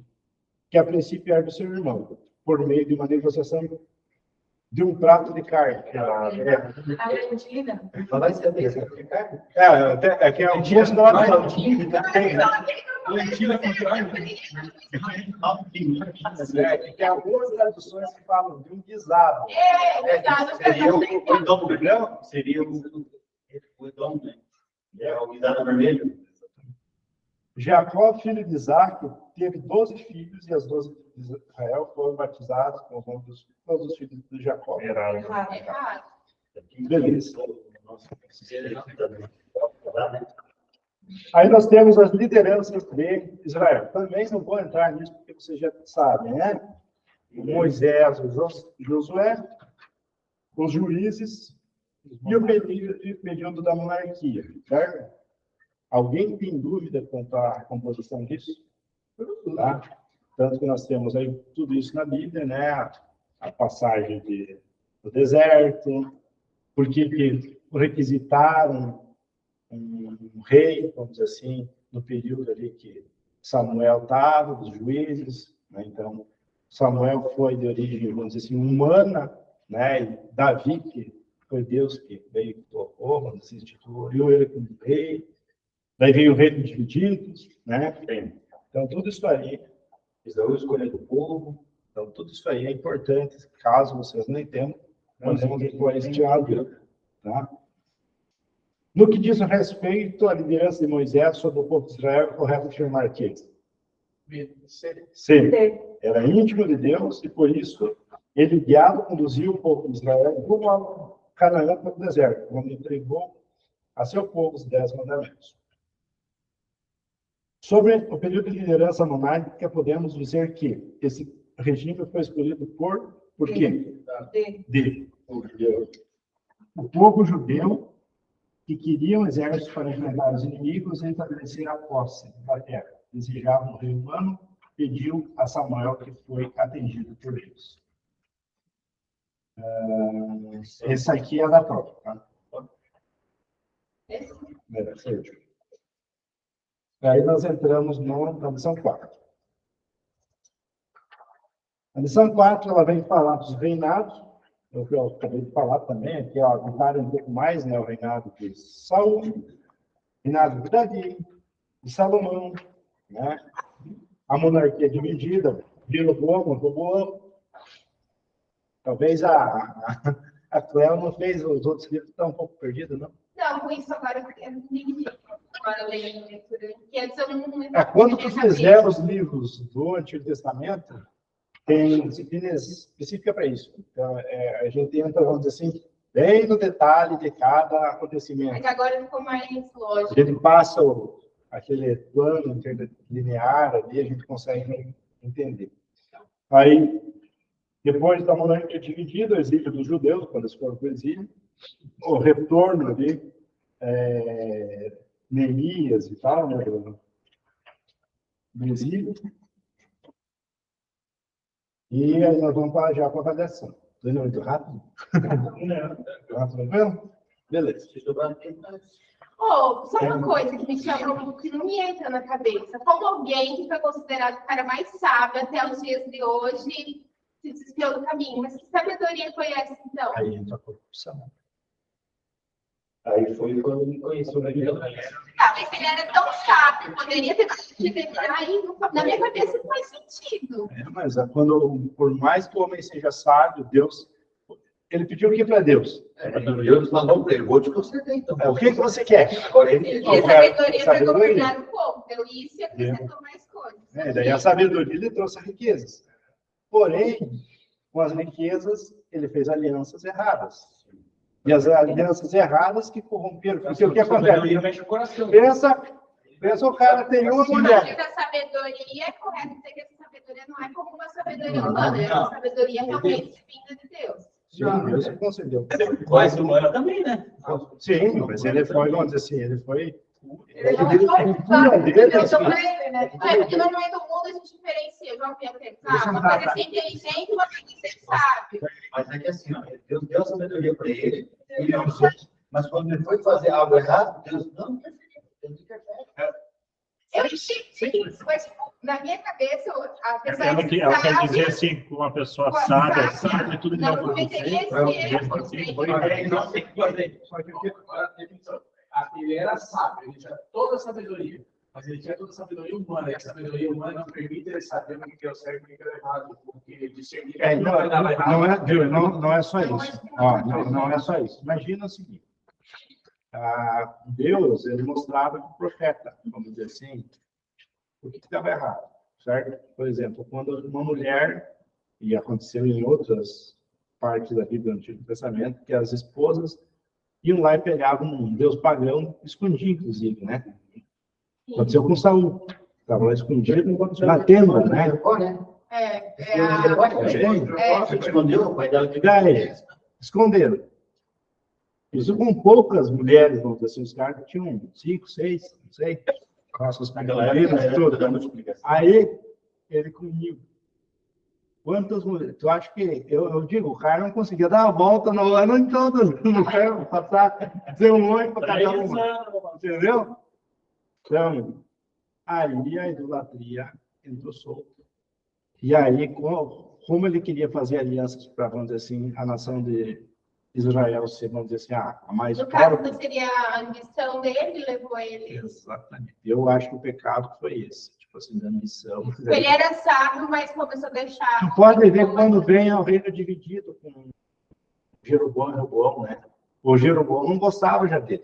que a princípio era do seu irmão, por meio de uma negociação de um prato de carne. Argentina. Falar isso é carne? Que é um gosto da Lentilha com carne. Tem algumas traduções que falam de um guisado. Seria o dom vermelho? Seria o dom, né? É o guisado vermelho. Jacó, filho de Isaac, teve 12 filhos e as 12 filhos de Israel foram batizados com os nomes de todos os filhos de Jacó. Beleza. Aí nós temos as lideranças de Israel. Também não vou entrar nisso porque vocês já sabem, né? Moisés, o Josué, os juízes e o período da monarquia, certo? Alguém tem dúvida quanto à composição disso? Tá? Tanto que nós temos aí tudo isso na Bíblia, né? A passagem do deserto, porque requisitaram um rei, vamos dizer assim, no período ali que Samuel estava, dos juízes, né? Então, Samuel foi de origem, vamos dizer assim, humana, né? E Davi, que foi Deus que veio e colocou, vamos dizer, instituiu ele como rei. Daí veio o reino divididos, né? Então, tudo isso aí, Isaú escolhendo o povo, então, tudo isso aí é importante, caso vocês não entendam, nós vamos depois tirar a dúvida, tá? No que diz respeito à liderança de Moisés sobre o povo de Israel, é correto afirmar que sim, era íntimo de Deus e, por isso, ele guiado, conduziu o povo de Israel rumo a Canaã para o deserto, onde entregou a seu povo os 10 mandamentos. Sobre o período de liderança monárquica, podemos dizer que esse regime foi escolhido por quê? O povo judeu que queria um exército para enfrentar os inimigos e estabelecer a posse da terra. Desejava um rei humano, pediu a Samuel, que foi atendido por Deus. Esse aqui é da prova, tá? Aí nós entramos na lição 4. A lição 4, ela vem falar dos reinados, eu acabei de falar também, aqui, ó, detalhe um pouco mais, né, o reinado de Saul, reinado de Davi, de Salomão, né, a monarquia dividida, Jeroboão. Talvez a Cleo não fez, os outros livros estão um pouco perdidos, não? Não, com isso agora eu não entendi. Agora lendo a leitura. Quando tu fizer os livros do Antigo Testamento, tem disciplina específica para isso. Então, a gente entra, vamos dizer assim, bem no detalhe de cada acontecimento. Mas agora ficou mais lógico. Ele passa aquele plano interlinear ali, a gente consegue entender. Aí, depois da monarquia dividida, o exílio dos judeus, quando eles foram para o exílio, o retorno ali, Neemias e tal, né, do exílio. E aí nós vamos já para a avaliação. Estou indo muito rápido? Tranquilo? Beleza. Oh, só uma coisa que me chamou, que não me entra na cabeça. Como alguém que foi considerado o cara mais sábio até os dias de hoje se desviou do caminho. Mas que sabedoria foi essa, então? Aí entra a corrupção. Aí foi quando me conheceu na igreja. Tá, mas ele era tão sábio, poderia ter tido. Aí, na minha cabeça, não faz sentido. Mas por mais que o homem seja sábio, Deus... Ele pediu o que para Deus? Deus mandou para ele, vou te conceder, então. O que você quer? Agora ele Ele tinha sabedoria para governar o povo. Deu isso e acrescentou mais coisas. Daí a sabedoria lhe trouxe riquezas. Porém, com as riquezas, ele fez alianças erradas. E as alianças erradas que corromperam. Porque o que acontece? Mexe o coração. Pensa o cara tem uma mulher. Mas a sabedoria é correto dizer que essa sabedoria não é como uma sabedoria humana, é uma sabedoria realmente vinda de Deus. Sim, Deus concedeu. Mas humana também, né? Sim, mas ele foi, vamos dizer assim, ele foi... Ele não foi, né? Porque normalmente no mundo a gente diferencia, João Pedro, uma coisa é ser inteligente e uma coisa é ser sábio. Mas é que assim, ó, Deus deu a sabedoria para ele, ele usou, mas quando ele foi fazer algo errado, Deus não interferiu. Deus interfere. Eu entendi isso, mas na minha cabeça, apesar Ela de quer sábio, dizer assim, que uma pessoa sábia, sabe tudo que não vai cometeria acontecer. esse erro. Ele era sábio, ele tinha toda a sabedoria, mas ele tinha toda a sabedoria humana, e a sabedoria humana não permite ele saber o que é o certo e o que é o errado, porque discernir Não é só isso. Ó, não é só isso. Imagina o seguinte. Deus, ele mostrava para o profeta, vamos dizer assim, o que estava errado, certo? Por exemplo, quando uma mulher, e aconteceu em outras partes da Bíblia do Antigo Testamento, que as esposas iam lá e pegavam um deus pagão, escondido, inclusive, né? Aconteceu com Saul. Estava lá escondido na tenda, né? Esconderam. Isso com poucas mulheres, vamos dizer assim, os caras que tinham 5, 6, não sei. Aí, ele comigo. Quantas mulheres? Tu acha que, eu digo, o cara não conseguia dar a volta no ano todo, no ferro, passar, dizer um oi para cada uma. Entendeu? Então, aí a idolatria entrou solta. E aí, como ele queria fazer alianças para, vamos dizer assim, a nação de Israel ser, vamos dizer assim, a mais no caso, forte. não seria a ambição dele que levou ele. Exatamente. Eu acho que o pecado foi esse. Tipo assim, da ambição. Ele era sábio, mas começou a deixar. Tu pode ver quando vem o reino dividido com Jeroboão e Roboão, né? O Jeroboão não gostava já dele,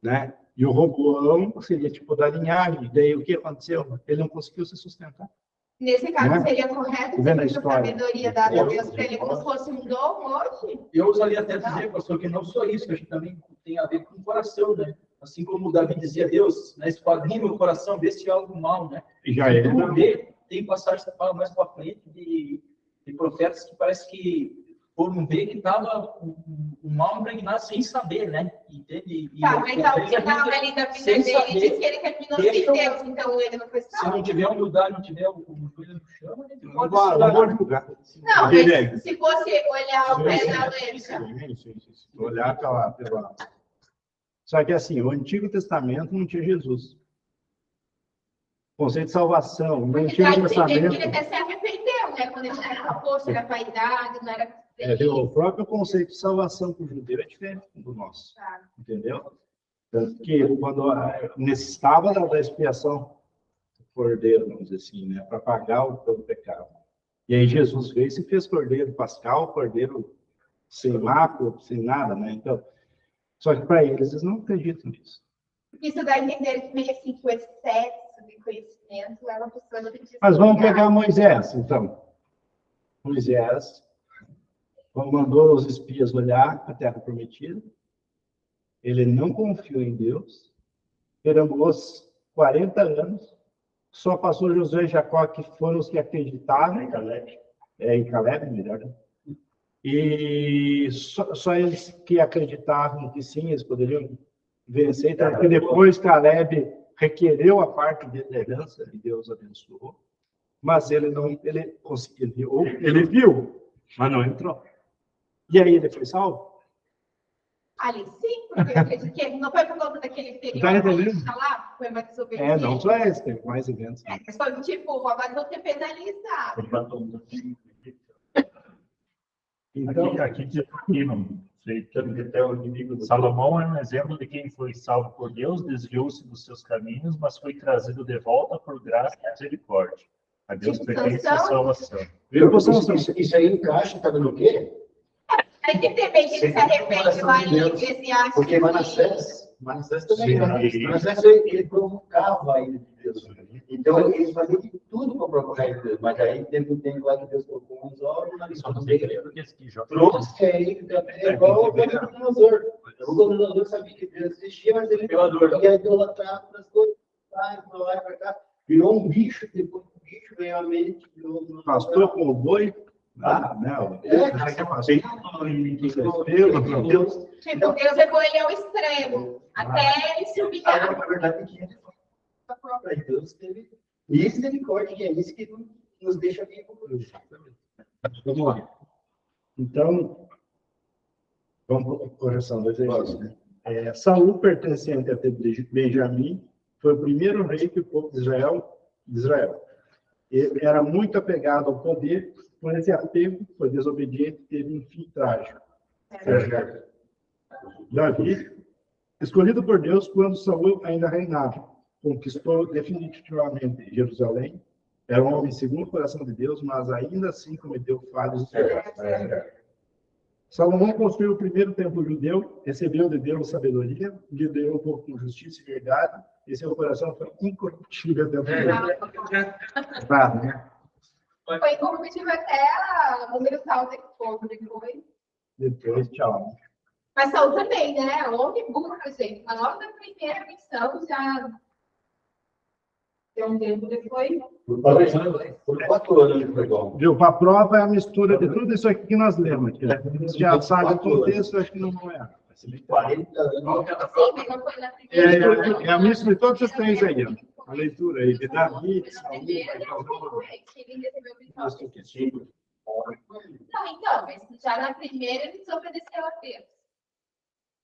né? E o Roboão seria tipo da linhagem. Daí o que aconteceu? Ele não conseguiu se sustentar. Nesse caso, Né? seria correto Vendo a dizer que a história. sabedoria dada a Deus para ele como se fosse um dom hoje? Eu usaria até dizer, pastor, que não só isso, que acho que também tem a ver com o coração, né? Assim como Davi dizia, Deus, né, esquadrinha meu coração, vê se há algo mal, né? Já é. Tem passagem que fala mais para frente de profetas que parece que foram ver que estava um mal impregnado sem saber, né? Entende? Tá, mas ao final ali da vida dele, diz que ele terminou sem Deus, então ele não foi Se salvo. não tiver humildade, não tiver o joelho no chão, ele não pode Não vou julgar. Não, mas se fosse olhar ao pé da letra. Sim. Olhar pela... Só que assim, o Antigo Testamento não tinha Jesus. O conceito de salvação, no Antigo Ele Testamento... até se arrependeu, né? Quando ele era posto, era vaidade, não era... O próprio conceito de salvação para o judeu é diferente do nosso. Tá. Entendeu? Tanto que quando necessitava da expiação do cordeiro, vamos dizer assim, né? Para pagar o pecado. E aí Jesus veio e se fez cordeiro pascal, cordeiro sem mácula, sem nada, né? Então, só que para eles não acreditam nisso. Isso dá a entender que meio assim, que o excesso de conhecimento leva a pessoa a... Mas vamos pegar Moisés, então. Moisés mandou os espias olhar a terra prometida. Ele não confiou em Deus. Perambulou 40 anos. Só passou Josué e Jacó, que foram os que acreditavam. Em Caleb, melhor. Né? E só eles que acreditavam que sim, eles poderiam vencer. Então, porque depois Caleb requereu a parte de herança e Deus abençoou. Mas ele não, ele conseguiu, ele viu, mas não entrou. E aí ele foi salvo? Ali sim, porque eu acredito que não foi por conta daquele período Tá entendendo? que tá lá, foi uma desobediência. Não só esse, tem mais eventos. Mas foi tipo, o Abaddon ter penalizado. Então, aqui Salomão é um exemplo de quem foi salvo por Deus, desviou-se dos seus caminhos, mas foi trazido de volta por graça e misericórdia. A Deus pertence a salvação. Isso aí encaixa, tá no quê? Aí que também que ele se arrepende lá em Eclesiastes. Porque Manassés também, Manassés ele provocava a ira de Deus. Então eles faziam de tudo para provocar a ira de Deus. Mas aí teve um tempo lá que Deus colocou um anzol na lição dele. Trouxe aí também, igual o governador. O governador sabia que Deus existia, mas ele ia idolatrar para as coisas. Para lá e para cá. Virou um bicho, depois um bicho veio a mente. pastor com o boi. Não. Deus levou ele ao extremo, até ele se humilhar. Na verdade, tinha a própria Deus teve misericórdia, que é isso que nos deixa vivo. Vamos lá. Então, vamos para a correção do exercício. Né? Saul, pertencente a Benjamim, foi o primeiro rei que o povo de Israel. Ele era muito apegado ao poder, por esse apego, foi desobediente e teve um fim trágico. Davi, escolhido por Deus quando Saul ainda reinava, conquistou definitivamente Jerusalém. Era um homem segundo o coração de Deus, mas ainda assim cometeu falhas. Salomão construiu o primeiro templo judeu, recebeu de Deus sabedoria, liderou o povo com justiça e verdade, e seu coração foi incorruptível até o final. Né? Foi incorruptível até o número tal de fogo depois. Depois, tchau. Mas Saul também, né? Homem burro, gente. Mas logo na primeira missão já deu um tempo depois. Por 4 anos ele foi igual. Viu? Para a prova é a mistura de tudo isso aqui que nós lemos. Aqui, né? Você já sabe o contexto, acho que não é. 40 anos. Sim, mas não foi na primeira. É a mistura de todos os três aí. Ó. A leitura aí de Davi, Na Saul, primeira não foi, que ele recebeu vitória. Não, então, mas já na primeira ele desobedeceu a Deus.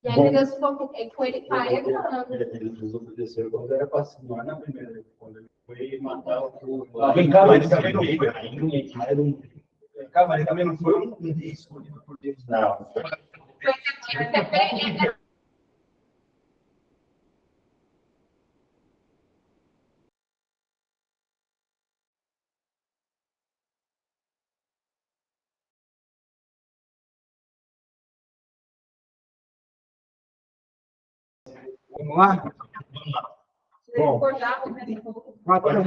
E aí Deus ficou com ele pai e reclamando. Ele desobedeceu quando era para assinar na primeira, quando ele foi matar o. Vem cá, mas ele também não foi. Vem cá, mas ele também não foi um escolhido por Deus. Não. Vamos lá? Bom, 4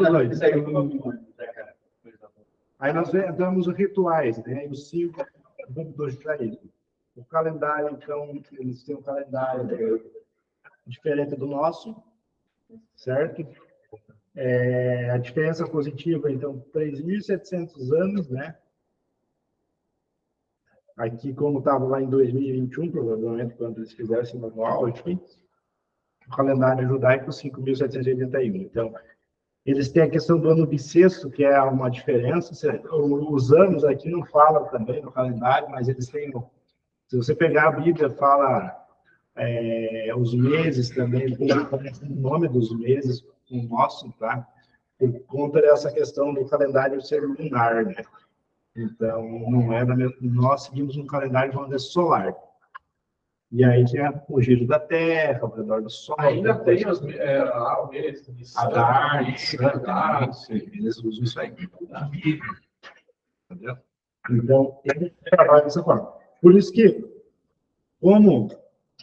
Aí nós entramos os rituais, né? Os 5 do judaísmo. O calendário, então, eles têm um calendário diferente do nosso, certo? A diferença positiva, então, 3.700 anos, né? Aqui, como estava lá em 2021, provavelmente, quando eles fizeram esse manual, enfim, o calendário judaico, 5.781. Então, eles têm a questão do ano bissexto, que é uma diferença. Os anos aqui não falam também no calendário, mas eles têm... Se você pegar a Bíblia, fala os meses também, o nome dos meses, o nosso, tá? Por conta dessa questão do calendário ser lunar, né? Então, não é da mesma... Nós seguimos um calendário, vamos dizer, solar. E aí tem o giro da Terra, ao redor do Sol. Ainda tem os meses. A Dartes, eles usam isso aí. Entendeu? Então, ele trabalha dessa forma. Por isso que, como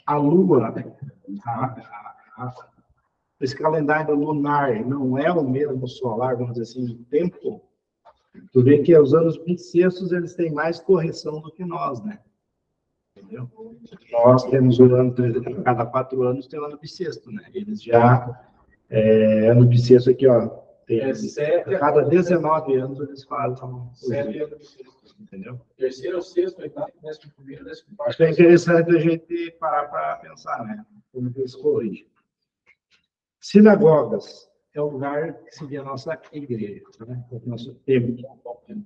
a Lua, esse calendário lunar não é o mesmo solar, vamos dizer assim, em tempo, Tu vê que os anos bissextos, eles têm mais correção do que nós, né? Entendeu? Nós temos o ano, cada 4 anos tem o ano bissexto, né? Eles já, ano bissexto aqui, ó, tem, cada 19 anos eles fazem. 7 anos bissexto. Entendeu? Terceiro, sexto, oitavo, 11º, 14º. Acho que é interessante a gente parar para pensar, né? Como que eles corrigem. Sinagogas é o lugar que seria a nossa igreja, né? O nosso templo,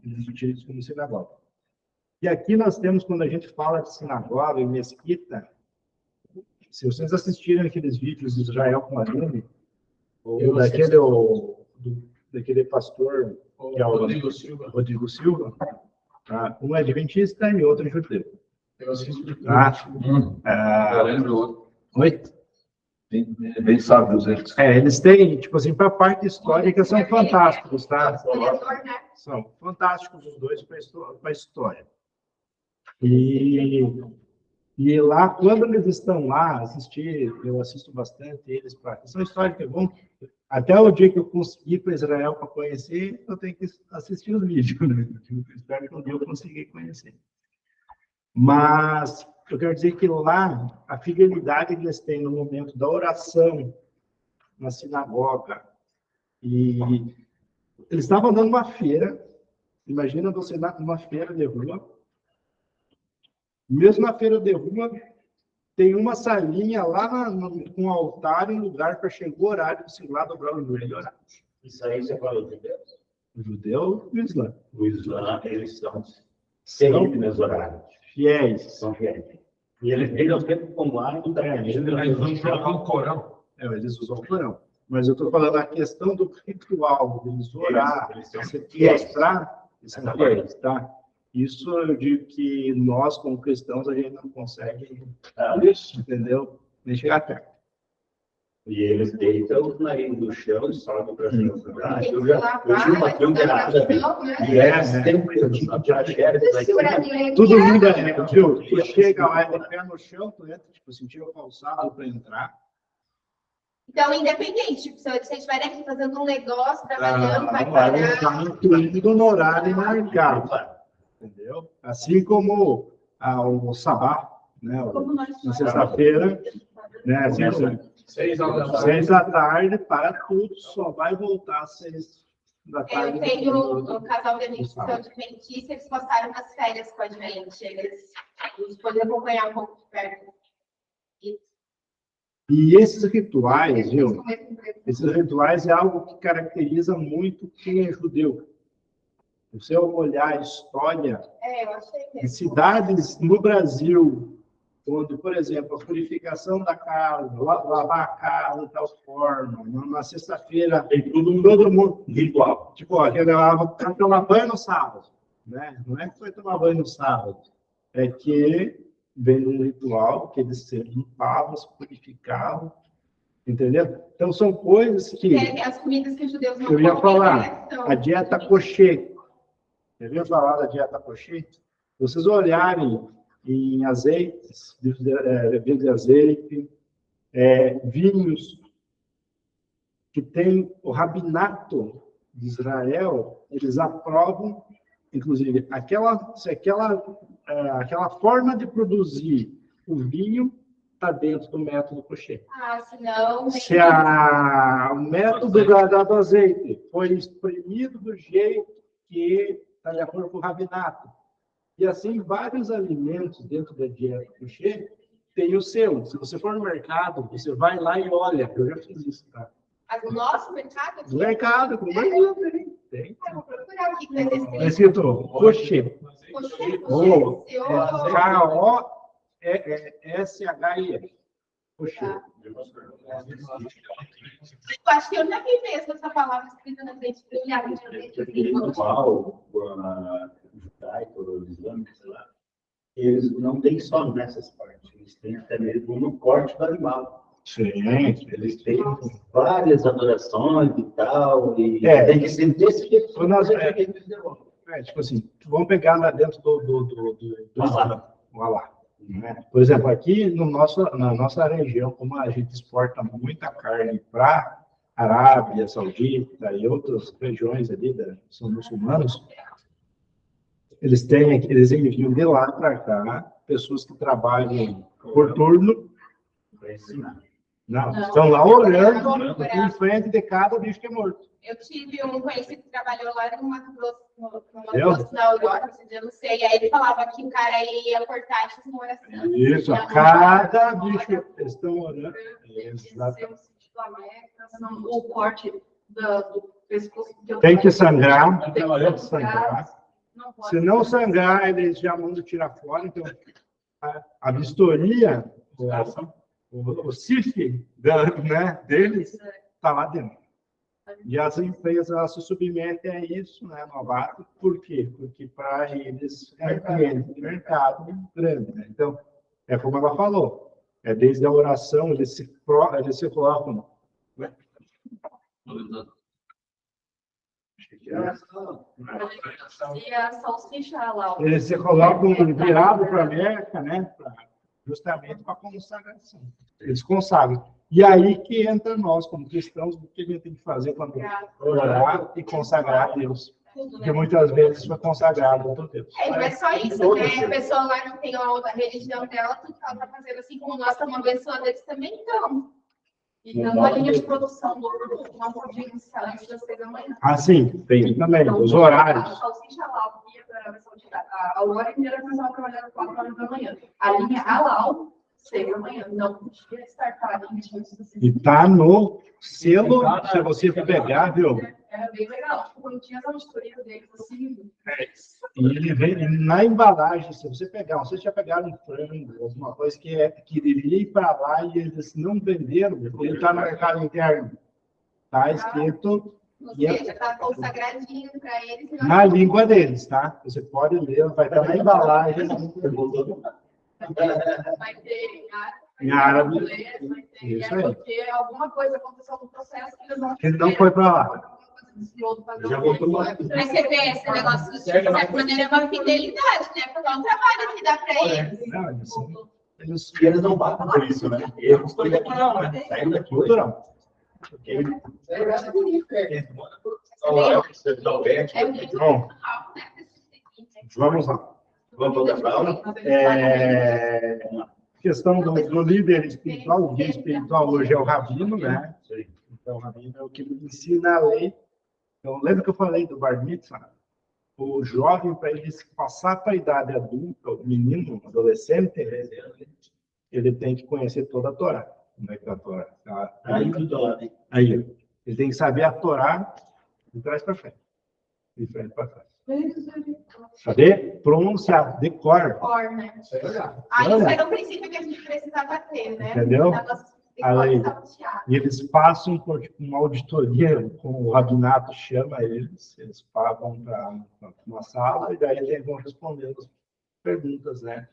eles utilizam como sinagoga. E aqui nós temos, quando a gente fala de sinagoga e mesquita, se vocês assistirem aqueles vídeos de Israel com Marine, ou daquele pastor, que é o Rodrigo Silva, tá? Um é adventista e outro é judeu. Eu lembro. Oi? Bem sábios eles. Eles têm, tipo assim, para a parte histórica, são fantásticos, tá? São fantásticos os dois para a história. E lá, quando eles estão lá, eu assisto bastante eles para a questão histórica, é bom. Até o dia que eu conseguir para Israel para conhecer, eu tenho que assistir os vídeos, né? Eu espero que um dia eu consiga conhecer. Mas eu quero dizer que lá, a fidelidade que eles têm no momento da oração, na sinagoga, e eles estavam andando numa feira, imagina você numa feira de rua, mesmo na feira de rua, tem uma salinha lá com um altar e um lugar para chegar o horário de se lá dobrar o joelho e orar. Isso aí você fala de Deus? O judeu e o islã. O Islã, eles são sempre nos horários. Fiéis. São fiéis. E eles ao tempo como lá, não está Eles usam o Corão. Eles usam o Corão. Mas eu estou falando a questão do ritual, deles orar, se mostrar, eles são fiéis, tá? Isso eu digo que nós, como cristãos, a gente não consegue, entendeu? Nem chegar perto. E eles deitam o nariz do chão e sobem para cima. Eu tinha uma câmera Todo mundo é, viu? Tu chega lá, de pé no chão, tu entra, tipo, sentir o calçado para entrar. Então, independente, tipo, se eu estiver aqui fazendo um negócio, trabalhando, vai Não parar. está incluído no horário marcado. Entendeu? Assim como o sabá, né? Na sexta-feira, né? Assim, 6 da tarde, para tudo, só vai voltar às 6 da tarde. Eu tenho um casal de amigos que são adventistas, eles passaram nas férias com a gente. Eles podem acompanhar um pouco de perto. E esses rituais, viu? Esses rituais é algo que caracteriza muito quem é judeu. Se você olhar a história de cidades no Brasil, onde, por exemplo, a purificação da casa, lavar a casa de tal forma, na sexta-feira, todo mundo ritual. Tipo, ó, eu tomar banho no sábado, né? Não é que foi tomar banho no sábado, é que vem um ritual que eles se limpavam, se purificavam, entendeu? Então, são coisas que... As comidas que os judeus não eu ia comem, falar, a dieta kosher. Já viu falar da dieta kosher? Vocês olharem em azeites, vinho de azeite, vinhos que tem o rabinato de Israel, eles aprovam, inclusive, aquela forma de produzir o vinho está dentro do método kosher. Senão... Se o método do azeite foi exprimido do jeito que está de acordo com o rabinato. E assim, vários alimentos dentro da dieta kosher tem o seu. Se você for no mercado, você vai lá e olha. Eu já fiz isso, tá? Mas no nosso mercado? No mercado, com Brasil, tem. Vou procurar aqui para ver se É escrito kosher. Ou K-O-S-H-I-R. Kosher. Eu acho que eu já vi mesmo essa palavra escrita na frente do ritual judaico ou islâmico, sei lá, eles não têm só nessas partes, eles têm até mesmo no corte do animal. Sim. Eles têm várias adorações e tal, e tem que ser desse jeito. Tipo assim, vamos pegar lá dentro do Alá. Né? Por exemplo, aqui na nossa região, como a gente exporta muita carne para Arábia Saudita e outras regiões ali são muçulmanos, eles enviam de lá para cá pessoas que trabalham por turno. Não, estão lá olhando em frente de cada bicho que é morto. Eu tive um conhecido que trabalhou lá no Mato Grosso, na Aurora, eu não sei, aí ele falava que o cara ia cortar essas morações. Isso, a cada bicho que eles estão olhando. O corte do pescoço. Tem que sangrar. Tem que sangrar. Se não sangrar, eles já mandam tirar fora. Então, a vistoria, o CIF deles está lá dentro. E as empresas se submetem a isso, né, novato. Por quê? Porque para eles é cliente de mercado grande. Né? Então, é como ela falou, desde a oração, eles se colocam. Né? E a salsicha lá. Eles se colocam virado para a América, né? Justamente para a consagração. Eles consagram. E aí que entra nós, como cristãos, o que a gente tem que fazer quando orar e consagrar a Deus. Porque muitas vezes foi consagrado a Deus. Não é só isso, né? A pessoa lá que tem a outra religião dela, tudo que ela está fazendo assim como nós estamos abençoando, eles também estão. E dando a linha de produção do não podemos antes das 6 da manhã. Ah, sim, tem também, os horários. A salsicha lá, a Aurora inteira começava a trabalhar às 4 horas da manhã. A linha Alau, 6 da manhã. Não podia startar a linha de E tá no selo, se você for pegar, viu? Era bem legal. Tipo, quando tinha as auditorias deles, assim. E ele vem na embalagem, se você pegar, não sei se já pegaram um frango, alguma coisa que iria ir para lá e eles não venderam, ele está no mercado interno. Está escrito. Ou seja, está consagradinho para eles. Na língua deles, tá? Você pode ler, vai estar na embalagem. Vai ter em árabe. Isso aí. Porque alguma coisa aconteceu no processo que eles não. Ele não foi para lá. Já voltou lá. Mas você vê esse negócio, de certa maneira, é uma fidelidade, né? Porque é um trabalho que dá para eles. Não, eles não batem por isso, né? Eles estão cultural, né? Saindo daqui. Cultural. Bom, vamos lá. Vamos voltar para a aula? Questão do líder espiritual, o guia espiritual hoje é o rabino, né? Então, o rabino é o que ensina a lei. Então, lembra que eu falei do bar mitzvah? O jovem, para ele passar para a idade adulta, o menino, adolescente, ele tem que conhecer toda a Torá. Como é que é a Torá? Aí, ele tem que saber a Torá de trás para frente. De frente para trás. Saber pronunciar, decor. Né? Aí isso era o princípio que a gente precisava ter, né? Entendeu? Aí, e eles passam por uma auditoria, como o rabinato chama eles pagam para uma sala e daí eles vão respondendo as perguntas, né?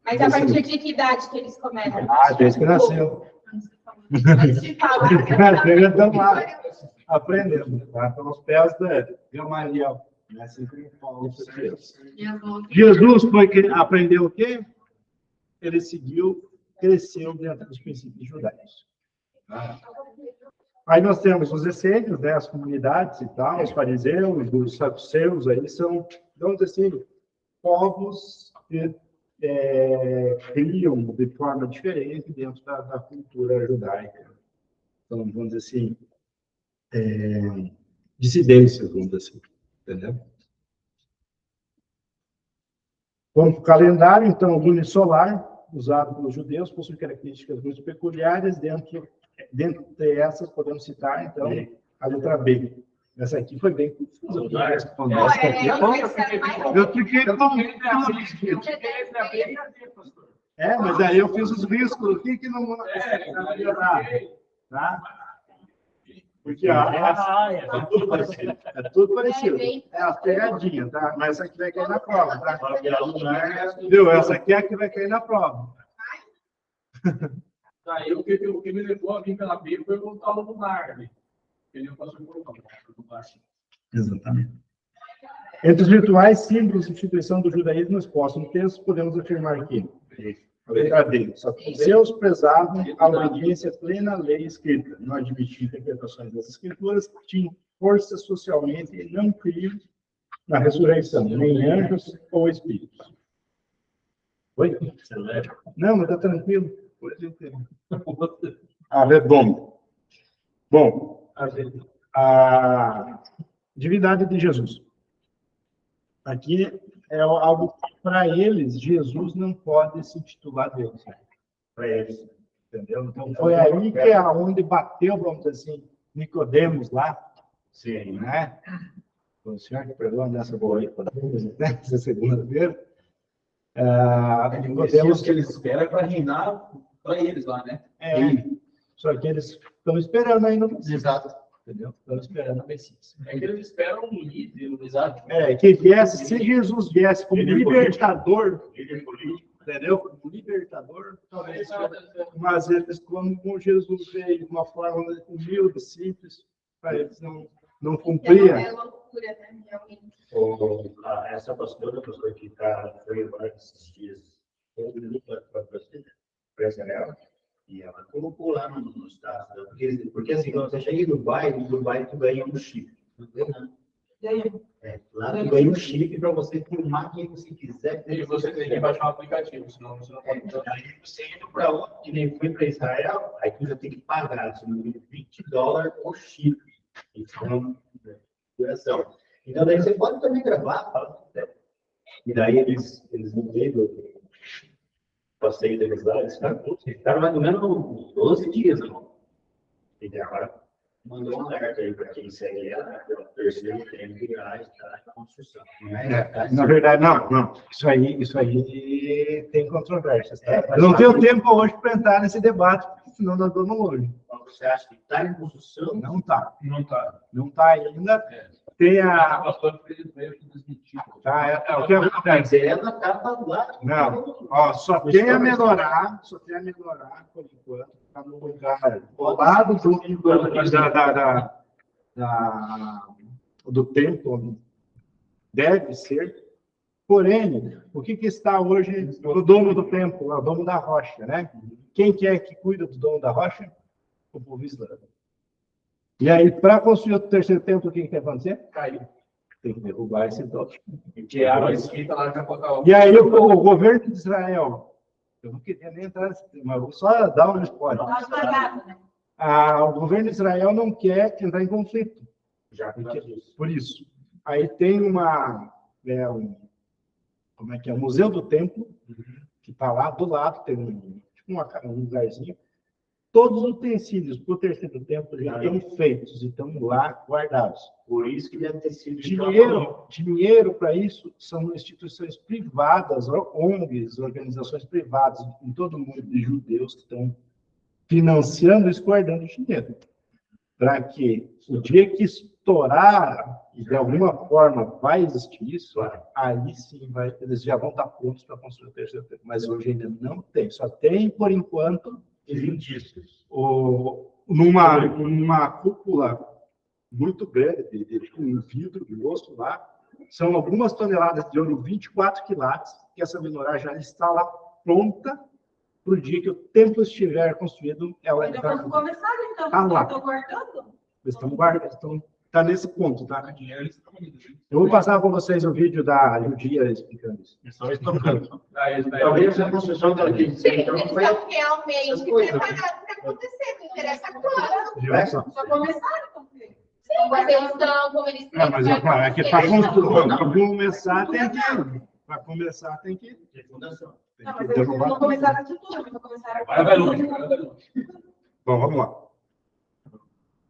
Mas a partir de que idade que eles começam? Desde que nasceu. Desde que nasceu, eles estão lá aprendendo, tá? Estão aos pés de Gamaliel, né? Assim como Paulo fez. Jesus foi que aprendeu o quê? Ele cresceu dentro dos princípios judaicos. Aí nós temos os essênios, né, as comunidades e tal, os fariseus, os saduceus, aí são, vamos dizer assim, povos que criam de forma diferente dentro da cultura judaica. Então, vamos dizer assim, dissidências, vamos dizer assim, entendeu? Vamos para o calendário, então, o lunisolar, usado pelos judeus, possui características muito peculiares. Dentre essas, podemos citar, então, a letra B. Essa aqui foi bem confusa. Eu fiquei mas aí eu fiz os riscos aqui que não vão tá? Porque é tudo parecido. É tudo parecido. É as pegadinhas, tá? Mas essa aqui vai cair na prova, tá? Viu? Essa aqui é a que vai cair na prova. Daí o que me levou a vir pela Bíblia foi voltar ao lunar. Ele passou por um Exatamente. Entre os rituais, símbolos e instituição do judaísmo expostos no texto, podemos afirmar que A letra D. Só que os seus prezavam a obediência plena à lei escrita, não admitiam interpretações das escrituras, tinham força socialmente e não criam na ressurreição, nem anjos ou espíritos. Oi? Não, mas está tranquilo. Arredondo. Bom, a divindade de Jesus. Aqui é algo que, para eles, Jesus não pode se titular Deus. Né? Para eles. Entendeu? Então, foi aí que é onde bateu, vamos dizer assim, Nicodemos lá. Sim. Né? O senhor que pregou nessa boa aí, nessa segunda-feira. Nicodemos que eles esperam para reinar para eles lá, né? Só que eles estão esperando aí no Messias. Exato. Entendeu? Estão esperando o Messias. É que eles esperam um líder, exato. Que viesse, se Jesus viesse como libertador, entendeu? Como libertador, talvez. Mas eles, como Jesus veio de uma forma humilde, simples, para eles não cumpria. É loucura, né? Realmente. Essa pastora que foi esses dias, presta nela, e ela colocou lá no status, porque assim, quando você chega em Dubai tu ganha um chip. Não tem nada. Lá tu ganha um chip para você filmar quem você quiser. E você tem que baixar um aplicativo, senão você não pode. Aí você indo para onde? Que nem fui para Israel, aí tu já tem que pagar, se não me engano, $20 o chip. Então, duração. Então, daí você pode também gravar, e daí eles não veem o passeio deles lá, eles ficaram mais ou menos 12 dias, não? E agora mandou um alerta aí para quem segue ela, pelo terceiro tempo que já está em construção. Na verdade, não. Isso aí tem controvérsias. Tá? Eu não tenho tempo hoje para entrar nesse debate, senão nós vamos longe. Você acha que está em construção? Não está. Não está. Não está ainda. Tem a. pastor fez meio que desmentir. O que acontece? Ela está lá. Não, só tem a melhorar, por enquanto, está no lugar ao lado do templo, onde deve ser. Porém, o que está hoje no domo do templo? É o domo da rocha, né? Quem que é que cuida do domo da rocha? O povo islâmico. E aí, para construir o terceiro templo, o que tem que acontecer? Caiu. Tem que derrubar esse domo. Que a água escrita lá já colocar. E aí, o governo de Israel, eu não queria nem entrar nesse tema, mas vou só dar um spoiler. O governo de Israel não quer entrar em conflito. Por isso. Aí tem o Museu do Templo, que está lá do lado, tem um lugarzinho. Todos os utensílios para o terceiro templo já estão feitos e estão lá guardados. Por isso que deve ter sido dinheiro para isso são instituições privadas, ONGs, organizações privadas em todo o mundo de judeus que estão financiando isso, guardando dinheiro. Para que o dia que estourar, e de alguma forma vai existir isso, aí sim eles já vão estar prontos para construir o terceiro templo. Mas hoje ainda não tem. Só tem, por enquanto, numa cúpula muito grande, de um vidro grosso lá, são algumas toneladas de ouro, 24 quilates, que essa menorá já está lá pronta para o dia que o templo estiver construído. Ela já vamos começar, então. Tá lá. Estão guardando? Eles estão guardando, está nesse ponto, tá? Eu vou passar com vocês o vídeo da judia explicando isso. Talvez a construção da Eles estão realmente preparados para acontecer, não interessa quando. Só começaram, então. Sim, mas eles estão, como eles têm. É que para começar tem que ter fundação. Não, mas eles não começaram de tudo, não começaram. Agora vai longe. Bom, vamos lá.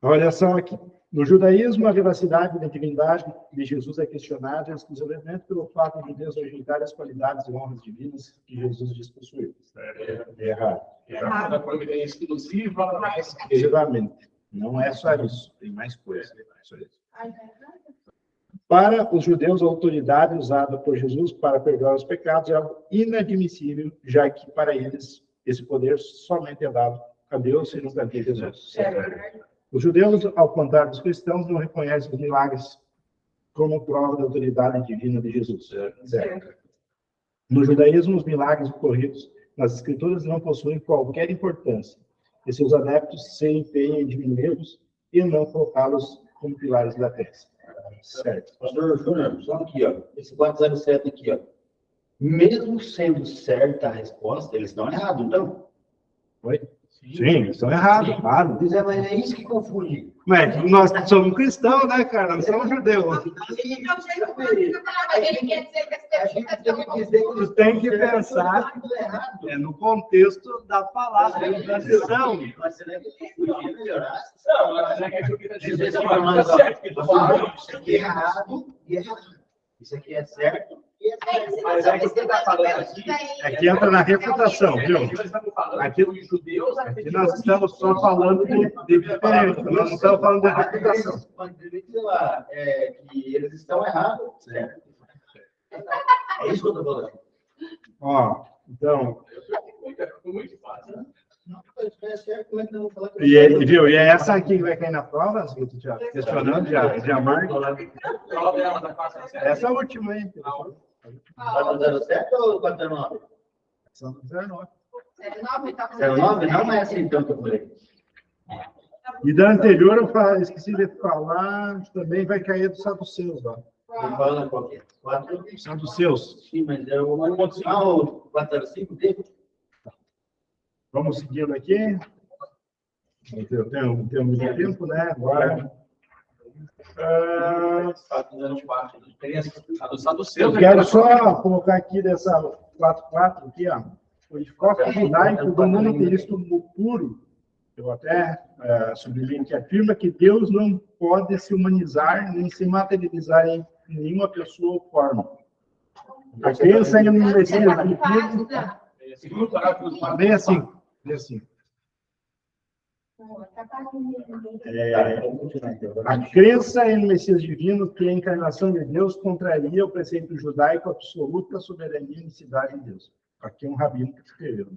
Olha só aqui. No judaísmo, a veracidade da divindade de Jesus é questionada exclusivamente pelo fato de Deus rejeitar as qualidades e honras divinas que Jesus diz possuir. É errado. A providência exclusiva, mas Exclusivamente. Não é só isso. Tem mais coisa. Não é só isso. Para os judeus, a autoridade usada por Jesus para perdoar os pecados é algo inadmissível, já que para eles esse poder somente é dado a Deus e nunca a Jesus. Os judeus, ao contrário dos cristãos, não reconhecem os milagres como prova da autoridade divina de Jesus. Certo. No judaísmo, os milagres ocorridos nas Escrituras não possuem qualquer importância, e seus adeptos se empenham em diminuí-los e não colocá-los como pilares da tese. Certo. Pastor Júnior, só aqui, ó. Esse 407 aqui, ó. Mesmo sendo certa a resposta, eles estão errados, então. Oi? Sim, eles estão errados, claro. Mas é isso que confunde. Mas nós somos cristãos, né, cara? Nós somos judeus. Ele quer dizer que as pessoas estão... Tu tem que pensar no contexto da palavra, da tradição. Mas você deve melhorar. Não, mas é que eu queria dizer Isso aqui é errado e errado. Isso aqui é certo. Mas é que você está falando aqui. Aqui entra na refutação, viu? Aqui os judeus, Aqui nós estamos só falando de diferente, nós não estamos falando de refutação. Lá, que eles estão errados, certo? É isso que eu estou falando. Ó, então, muito fácil, né? Não, é certo, como é que não vou falar que viu? E é essa aqui que vai cair na prova, que eu tô já questionando, já marco. Essa é a última, hein? 407 ou 49? São 09. 09? Não é assim então que eu falei. E da anterior eu esqueci de falar, também vai cair do Saduceus, ó. Vou falar qual que é? 4? Saduceus. Sim, mas é o 405 dele. Vamos seguindo aqui. Eu tenho muito tempo, né? Agora. Eu quero só colocar aqui dessa 4.4 aqui, ó. O enfoque judaico do monoteísmo puro. Eu até sublinho que afirma que Deus não pode se humanizar nem se materializar em nenhuma pessoa ou forma. A crença em um Messias divino. Bem assim. A crença em um Messias divino, que a encarnação de Deus contraria o preceito judaico absoluto da soberania e unicidade de Deus. Aqui é um rabino que escreveu.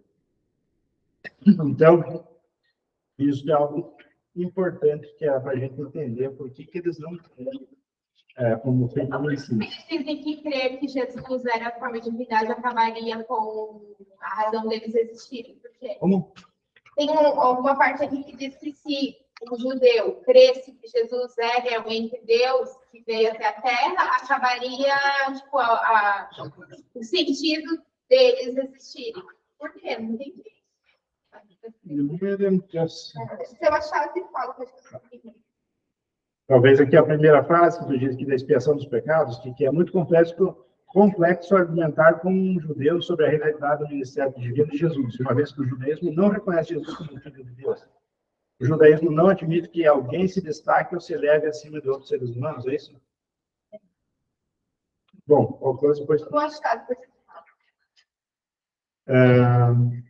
Então, isso é algo importante que é para a gente entender por que eles não creem como feito Messias. Eles dizem que crer que Jesus era a forma de divindade acabaria com a razão deles existirem. Porque Como? tem uma parte aqui que diz que se um judeu cresce que Jesus é realmente Deus, que veio até a Terra, acabaria tipo, o sentido deles existirem. Por quê? Não entendi. Se eu achar, você fala. Talvez aqui a primeira frase, que tu diz que da expiação dos pecados, que é muito complexo argumentar com um judeu sobre a realidade do ministério divino de Jesus, uma vez que o judaísmo não reconhece Jesus como filho de Deus. O judaísmo não admite que alguém se destaque ou se eleve acima de outros seres humanos, é isso? Bom, qualquer coisa depois...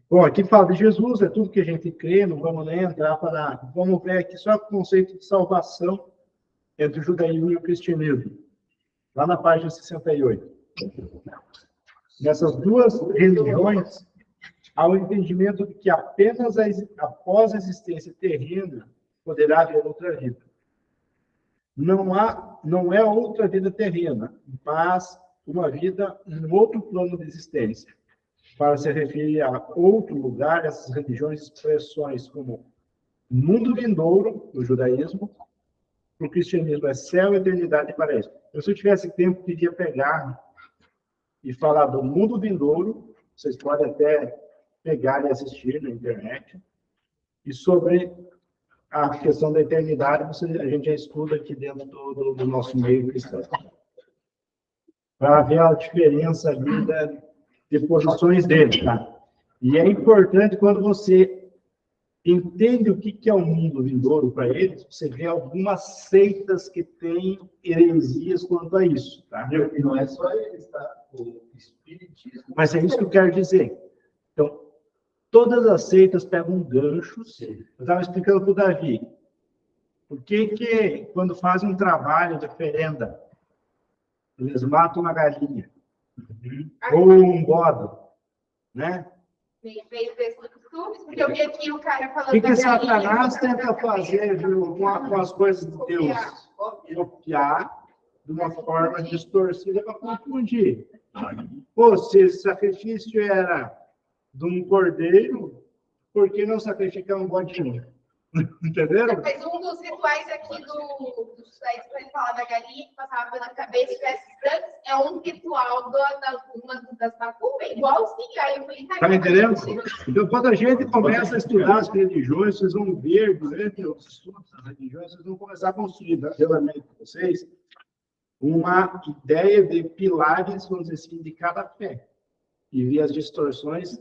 Bom, aqui fala de Jesus, é tudo que a gente crê, não vamos nem entrar para... Vamos ver aqui só o conceito de salvação entre o judaísmo e o cristianismo. Lá na página 68. Nessas duas religiões, há o entendimento de que apenas após a existência terrena poderá haver outra vida. Não é outra vida terrena, mas uma vida em outro plano de existência. Para se referir a outro lugar, essas religiões expressões como mundo vindouro, no judaísmo, para o cristianismo é céu, eternidade e paraíso. Se eu tivesse tempo, podia pegar e falar do mundo vindouro, vocês podem até pegar e assistir na internet, e sobre a questão da eternidade, a gente já estuda aqui dentro do nosso meio cristão. Para ver a diferença ali de posições dele, tá? E é importante quando você entende o que é o mundo vindouro para eles, você vê algumas seitas que têm heresias quanto a isso, tá? E não é só eles, tá? O espiritismo. Mas é isso que eu quero dizer. Então, todas as seitas pegam ganchos. Eu estava explicando para o Davi. Por que quando fazem um trabalho de oferenda, eles matam uma galinha? Ou um bode, né? Veio desses costumes, porque eu vi aqui o cara falando... O que Satanás tenta fazer, viu, com as coisas de Deus? Copiar de uma forma distorcida para confundir. Pô, se esse sacrifício era de um cordeiro, por que não sacrificar um bodinho? Entenderam? Mas um dos rituais aqui do José, quando ele fala da galinha que passava pela cabeça e tivesse brancos, é um ritual uma das macumbas, igualzinho. Aí eu falei, Tá entendendo? Então, quando a gente começa a estudar as religiões, vocês vão ver, durante os estudos das religiões, vocês vão começar a construir, pela mente de vocês, uma ideia de pilares, vamos dizer assim, de cada fé. E ver as distorções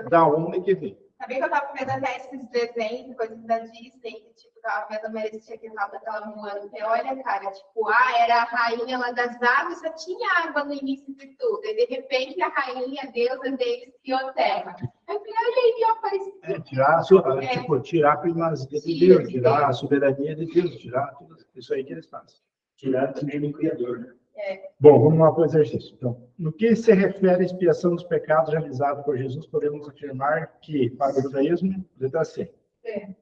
da onde que vem. Sabia que eu tava vendo até esses desenhos, coisas da Disney, que, tipo, tava vendo a Merecia que tava daquela Moana. E olha, cara, tipo, era a rainha lá das águas, só tinha água no início de tudo. E, de repente, a rainha, a deusa deles, criou terra. Aí eu falei, olha aí, ó, parece... Tirar a primazia de Deus, tirar a soberania de Deus, tirar tudo isso aí que eles fazem. Tirar também do Criador, né? Bom, vamos lá para o exercício. Então, no que se refere à expiação dos pecados realizados por Jesus, podemos afirmar que, para o judaísmo, letra C,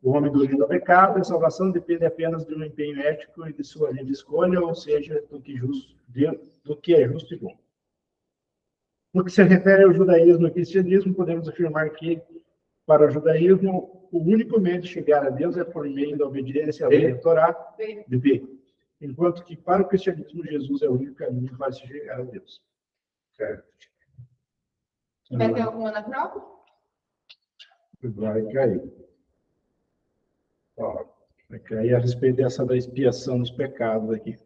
o homem do livre do pecado, a salvação depende apenas de um empenho ético e de sua livre escolha, ou seja, do que é justo e bom. No que se refere ao judaísmo e cristianismo, podemos afirmar que, para o judaísmo, o único meio de chegar a Deus é por meio da obediência à lei da Torá, de B. Enquanto que, para o cristianismo, Jesus é o único caminho para se chegar a Deus. Certo? Vai ter alguma na prova? Vai cair. Ó, vai cair a respeito dessa da expiação dos pecados aqui.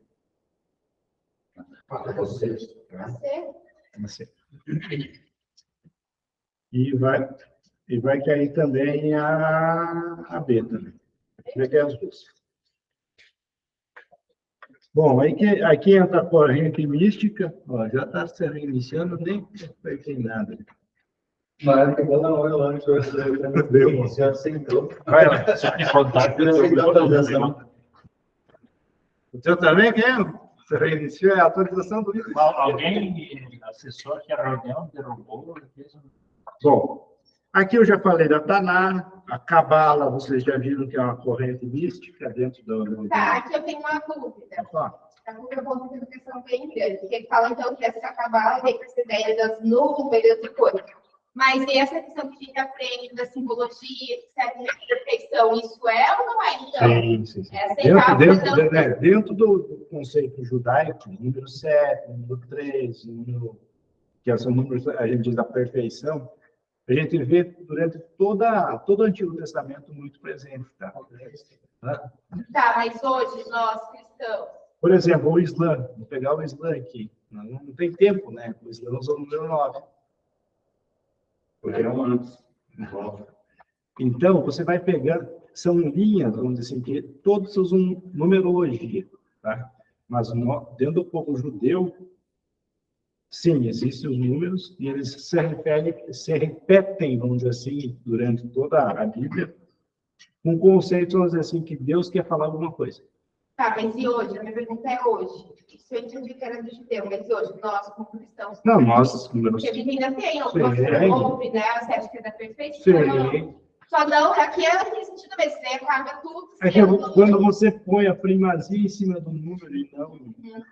Fala vocês. Tá? E vai cair também a B também. Vai cair as duas. Bom, aqui entra a corrente mística, ó, já está se reiniciando, nem tem nada. Mas que toda hora lá no Deu. você aceitou. Vai lá. O seu também, quem? Você reiniciou a atualização do livro. Alguém acessou aqui a reunião, derrubou? Bom, aqui eu já falei da Taná, a Cabala, vocês já viram que é uma corrente mística dentro do... Tá, aqui eu tenho uma dúvida. A dúvida é uma questão bem grande, porque ele fala, então, que essa Cabala vem com essa ideia das números e coisas. Mas e essa questão que fica à frente da simbologia, etc., de perfeição, isso é ou não é, então? Sim. É aceitável, Dentro do conceito judaico, número 7, número 3, que são números, a gente diz, da perfeição, a gente vê durante todo o Antigo Testamento muito presente. Tá, mas hoje, nós, cristãos... Por exemplo, o Islã, vou pegar o Islã aqui, não tem tempo, né? O Islã usa o número 9. Porque é um antes. Então, você vai pegar, são linhas, vamos dizer assim, que todos usam numerologia, tá? Mas dentro do povo judeu, sim, existem os números e eles se repetem, vamos dizer assim, durante toda a Bíblia, com conceitos, vamos dizer assim, que Deus quer falar alguma coisa. Tá, mas e hoje? A minha pergunta é hoje. Isso eu entendi que era do judeu, mas hoje, nós, como cristãos... Não, nós... Porque a gente ainda tem algumas coisas, né? A cética da perfeição. Sim. Só não, aqui é naquele sentido mesmo, né? Acaba tudo... Quando você põe a primazia em cima do número e não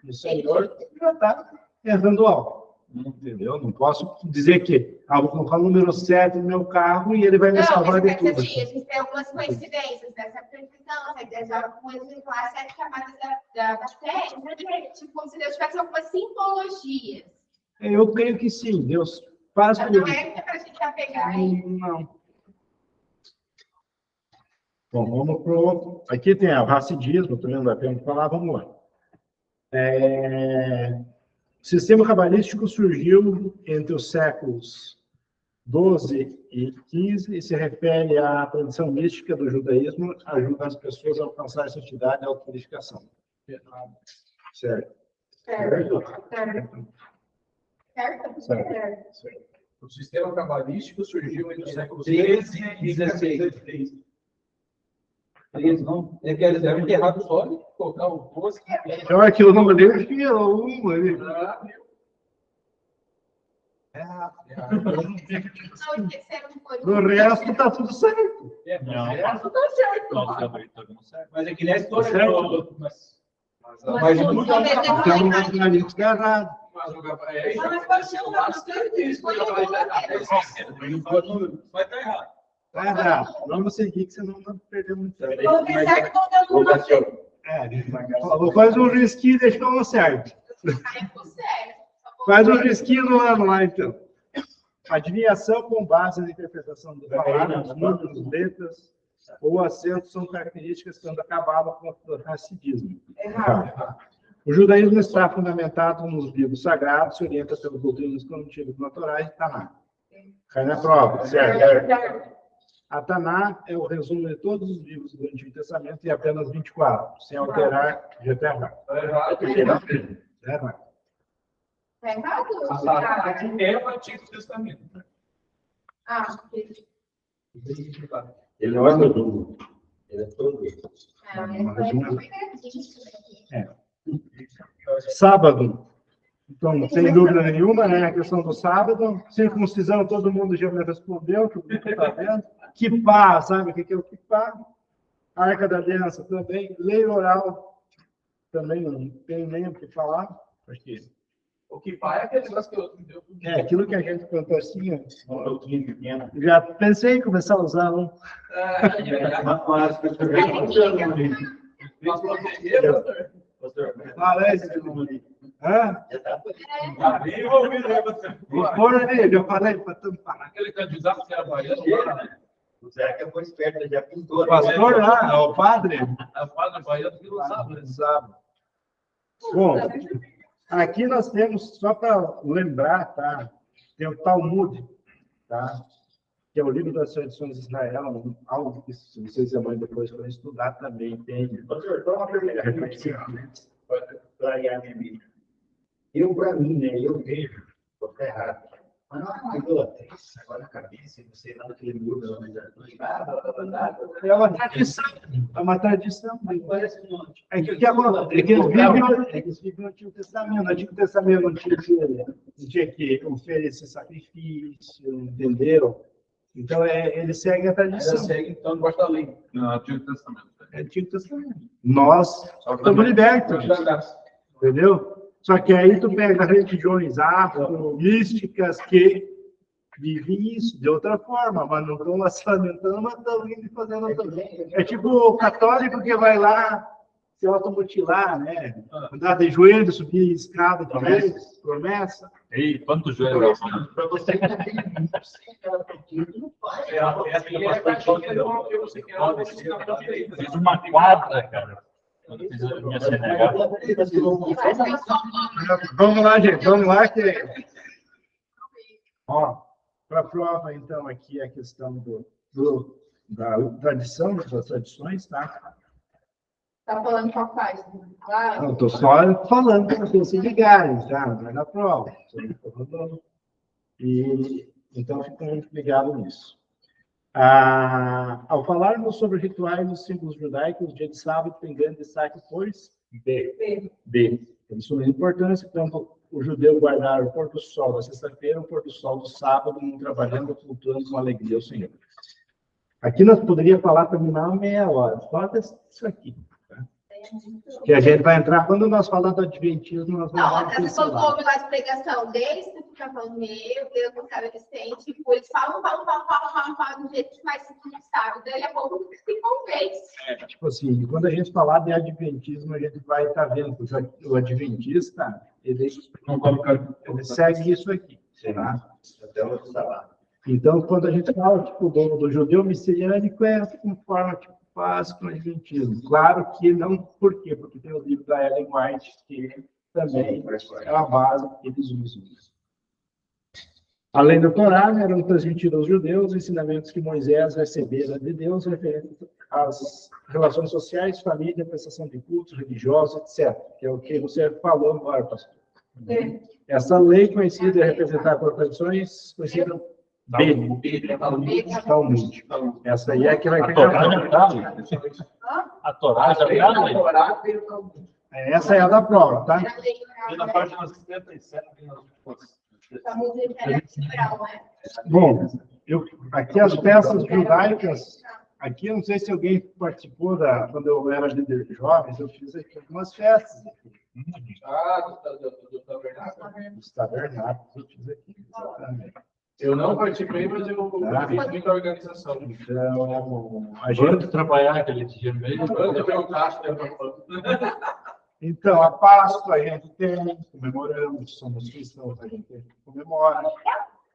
no Senhor, já está errando algo. Entendeu? Não posso dizer que vou colocar o número 7 no meu carro e ele vai me salvar de tudo. Assim, a gente tem algumas coincidências dessa perfeição, já com as 7 camadas da fé, tipo, como se Deus tivesse algumas simbologias. Eu creio que sim, Deus faz tudo. Não é para a gente apegar aí. Não. Bom, vamos para o... Aqui tem o racidismo, também não dá tempo de falar, vamos lá. O sistema cabalístico surgiu entre os séculos 12 e 15 e se refere à tradição mística do judaísmo, ajuda as pessoas a alcançar a santidade e a autopurificação. Certo. O sistema cabalístico surgiu entre os séculos 13 e 16. Eles não devem ter errado só de colocar o 12. Pior que o nome dele tinha uma ali. No resto está tudo certo. Não, Tá certo. Mas é que nem a história. Então, o jornalista está errado. Mas pode ser um bastante isso. Vai estar errado. Vai dar. Vamos seguir, que senão não perder muito tempo. Vamos pensar que não deu Faz um risquinho e deixa que eu certo. Faz um risquinho no ano lá, então. Adivinhação com base na interpretação do falado, números, letras ou acentos são características que andam acabadas com o racidismo. Errado. O judaísmo está fundamentado nos livros sagrados, se orienta pelos doutrinas cognitivas naturais e Taná. Cai na prova, certo? A Taná é o resumo de todos os livros do Antigo Testamento e apenas 24, sem alterar de terra. É errado. É errado? Aqui é o Antigo Testamento. Ele não é todo. Ele é todo. Sábado. Então, sem dúvida nenhuma, né? A questão do sábado. Circuncisão, todo mundo já me respondeu, que o grupo está vendo. Quipá, sabe o que é o quipá? Arca da Aliança também. Lei oral, também não tem nem o que falar. Porque O que vai é aquele negócio que eu deu. é aquilo que a gente cantou assim. Já pensei em começar a usar um. Hã? Por ali, eu falei para tampar. Aquele candidato que era baiano, O Zé que é muito esperto, já pintou. O pastor lá, o padre. a padre baiano que não sabe, né? Sabe. Bom, aqui nós temos, só para lembrar, tá? Tem o Talmud, tá? Que é o livro das tradições de Israel, algo que se vocês amanhã depois forem estudar também tem. Pastor, só uma pergunta. Eu, para mim, né, eu vejo, estou errado. Mas não mudou agora a cabeça, você lá naquele muro, É uma tradição. É uma tradição. É que o que acontece? É que eles vivem no Antigo Testamento. No Antigo Testamento não tinha que oferecer sacrifício, entendeu? Então, eles seguem a tradição. Ela segue, então, debaixo da lei. No Antigo Testamento. É Antigo Testamento. Nós estamos libertos, entendeu? Só que aí tu pega religiões afro, místicas, que vivem isso de outra forma, mas não estão lá se alimentando, mas estão indo e fazendo outra. É tipo o católico que vai lá se automutilar, né? Andar de joelho, subir escada de vez, promessa. Ei, quantos joelhos? Para você que não tem não faz. Fiz uma quadra, cara. Quando fiz a minha CNH. Vamos lá, gente, vamos lá que... Ó, para a prova, então, aqui a questão da tradição, das tradições, tá? Tá falando qual faz? Claro. Não, estou só falando para vocês se ligarem, tá? Não é na prova. E, então, fiquem muito ligados nisso. Ao falarmos sobre rituais e símbolos judaicos, o dia de sábado tem grande destaque, pois B. Eles são de importância, quando o judeu guardar o pôr do sol da sexta-feira, o pôr do sol do sábado, não trabalhando, cultuando com alegria ao Senhor. Aqui nós poderíamos falar também uma meia hora, só disso aqui. Que a gente vai entrar, quando nós falamos do Adventismo, nós vamos Não, as pessoas ouvem lá a pregação deles, você fica falando, meu Deus, não sabe o que tem. Tipo, eles falam do jeito que vai se sabe. Daí a pouco se convence. Tipo assim, quando a gente falar de Adventismo, a gente vai estar vendo que o Adventista, ele segue isso aqui, tá? Até o sábado. Então, quando a gente fala tipo, do judeu messiânico, é conforme tipo, faz com o Adventismo. Claro que não, por quê? Porque tem o livro da Ellen White, que também é a base que eles usam. Além do Torá, eram transmitidos aos judeus ensinamentos que Moisés recebera de Deus referentes às relações sociais, família, prestação de cultos religiosos, etc. Que é o que você falou agora, pastor. Essa lei conhecida e representada por tradições, conhecida Talmud. Essa aí é que vai A Torá já está. Essa é a da prova, tá? Na página 77, Bom, aqui as peças judaicas, aqui eu não sei se alguém participou quando eu era líder de jovens, eu fiz aqui algumas festas. Ah, do tabernáculo. Os tabernáculos, deixa eu dizer aqui, exatamente. Eu não participei, mas eu fiz muita organização. Então, a Agora gente... de trabalhar aquele dia mesmo. Quando eu tenho taxa, Então, a Páscoa a gente tem, comemoramos, somos cristãos, a gente comemora.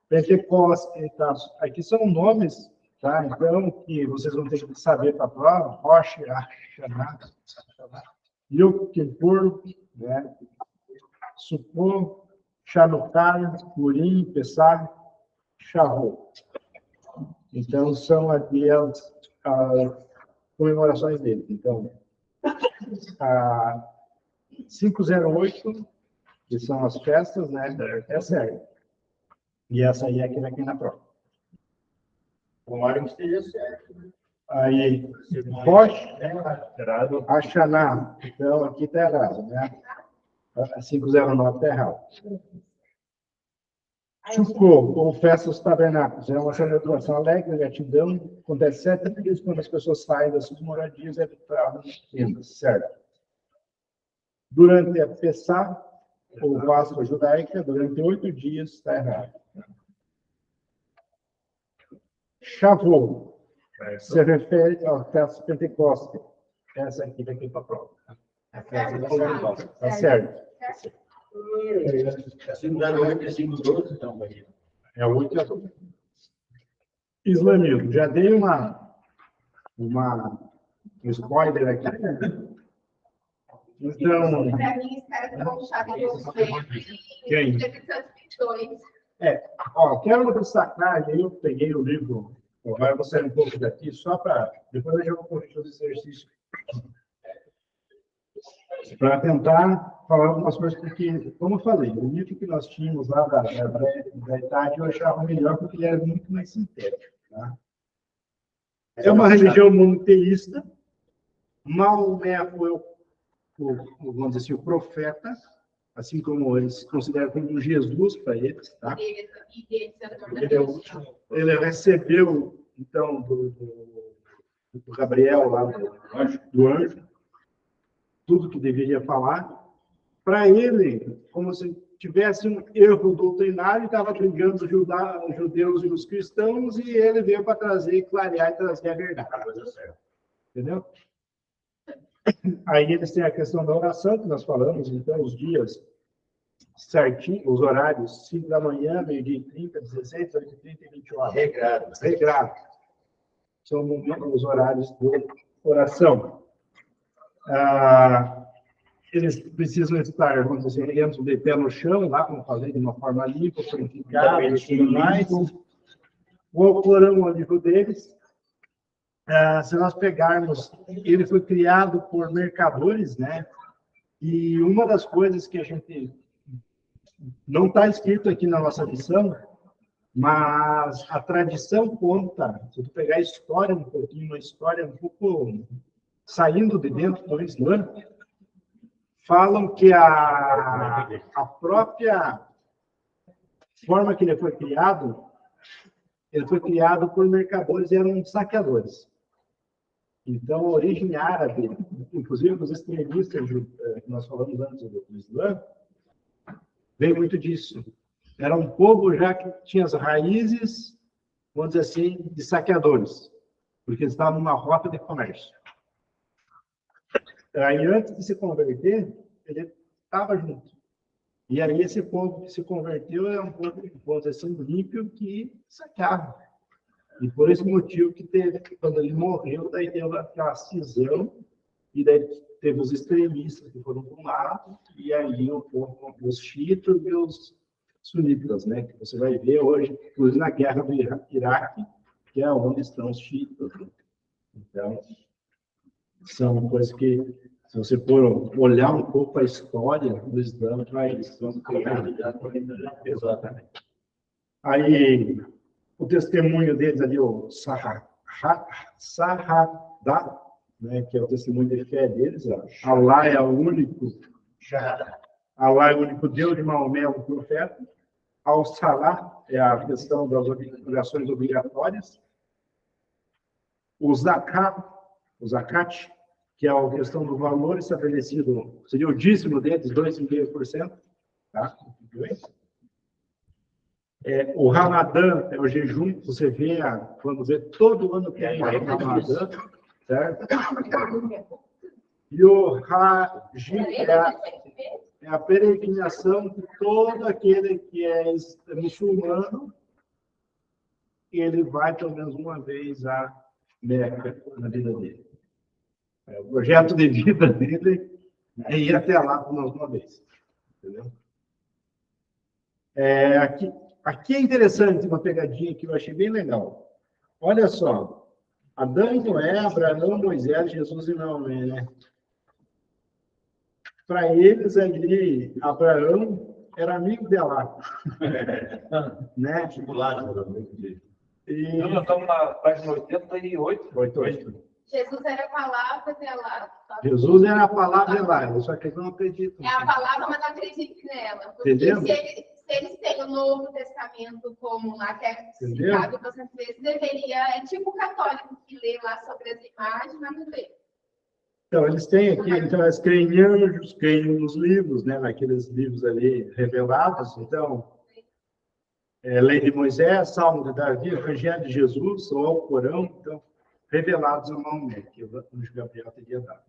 Pentecoste e tal. Aqui são nomes, tá? Então, que vocês vão ter que saber para a prova. Rosh Hashanah, Yom Kippur, né? Sukkot, Chanukah, Purim, Pessah, Shavuot. Então, são aqui as comemorações dele. Então, a 508, que são as festas, né? É certo. E essa aí é que vai cair na prova. Tomara que esteja certo. Aí, Rosh Hashanah. Então, aqui está errado, né? A 509 está errado. Sukkot, ou Festa dos Tabernáculos, é uma celebração alegre, gratidão. Acontece 7 dias quando as pessoas saem das suas moradias e para tendas, certo? Durante a Pessah, ou Páscoa judaica, durante 8 dias, está errado. Shavuot, se refere à festa de Pentecostes. Essa aqui vai aqui para a prova. A festa da Pentecostes. Está certo. Assim, dando 8 então, vai. É 8 e 12. Islamismo. Já dei um spoiler aqui. Então, Para mim, espero que não chave você. Quem? Ó, quero destacar, aí eu peguei o livro, agora eu vou sair um pouco daqui, só para, depois eu vou corrigir os exercícios, para tentar falar algumas coisas, porque, como eu falei, o livro que nós tínhamos lá da idade, eu achava melhor, porque ele era muito mais sintético. Tá? É uma religião monoteísta, Maomé foi vamos dizer assim, o profeta, assim como eles consideram como Jesus para eles, tá? Ele recebeu, então, do Gabriel, lá do anjo, tudo que deveria falar. Para ele, como se tivesse um erro doutrinário, estava brigando os judeus e os cristãos, e ele veio para trazer, clarear e trazer a verdade. Entendeu? Aí eles têm a questão da oração, que nós falamos, então, os dias certinho, os horários, 5 da manhã, meio-dia e 30, 16, 8h30 e 20 horas. Regrado. São os horários de oração. Eles precisam estar, vamos dizer, dentro de pé no chão, lá, como eu falei, de uma forma limpa, purificada, e tudo mais. O Alcorão, o livro deles. Se nós pegarmos, ele foi criado por mercadores, né? E uma das coisas que a gente não está escrito aqui na nossa lição, mas a tradição conta, se tu pegar a história um pouquinho, uma história um pouco saindo de dentro do Islã, falam que a própria forma que ele foi criado por mercadores e eram saqueadores. Então, a origem árabe, inclusive dos extremistas que nós falamos antes do Islã, vem muito disso. Era um povo já que tinha as raízes, vamos dizer assim, de saqueadores, porque eles estavam numa rota de comércio. Aí, antes de se converter, ele estava junto. E aí, esse povo que se converteu é um povo, vamos dizer assim, ímpio que saqueava. E por esse motivo que teve, quando ele morreu, daí teve aquela cisão, e daí teve os extremistas que foram para um lado, e aí o povo, os xiitas e os sunitas, né? Que você vai ver hoje, inclusive na guerra do Iraque, que é onde estão os xiitas. Né? Então, são coisas que, se você for olhar um pouco a história do Islã, vai criar. Exatamente. Aí, o testemunho deles ali, o Sahadá, né, que é o testemunho de fé deles. Allah é o único, Allah é o único Deus, de Maomé é o profeta. Al-Salah é a questão das obrigações obrigatórias. O Zakat, que é a questão do valor estabelecido, seria o dízimo deles, 2,5%. Tá? O Ramadã é o jejum, você vê, quando vê todo ano tem o Ramadã, certo? E o Hajj é a peregrinação de todo aquele que é muçulmano, e ele vai pelo menos uma vez a Meca na vida dele. O projeto de vida dele é ir até lá pelo menos uma vez. Entendeu? Aqui é interessante uma pegadinha que eu achei bem legal. Olha só, Adão e Noé, Abraão, Moisés, Jesus e Maomé, né? Para eles ali, Abraão era amigo de Alá. Né? E... Nós estamos na página 88. Jesus era a palavra dela. Jesus era a palavra dela, só que eles não acreditam. É a palavra, mas não acredito nela. Porque Entendeu? se eles têm o Novo Testamento como lá, que é citado bastante vezes, deveria, é tipo o católico que lê lá sobre as imagens, mas não lê. Então, eles têm aqui, então, eles creem em anjos, creem nos livros, né, naqueles livros ali revelados. Então, Lei de Moisés, Salmo de Davi, Evangelho de Jesus, ou o Corão, então, revelados a Maomé, que o anjo Gabriel teria dado.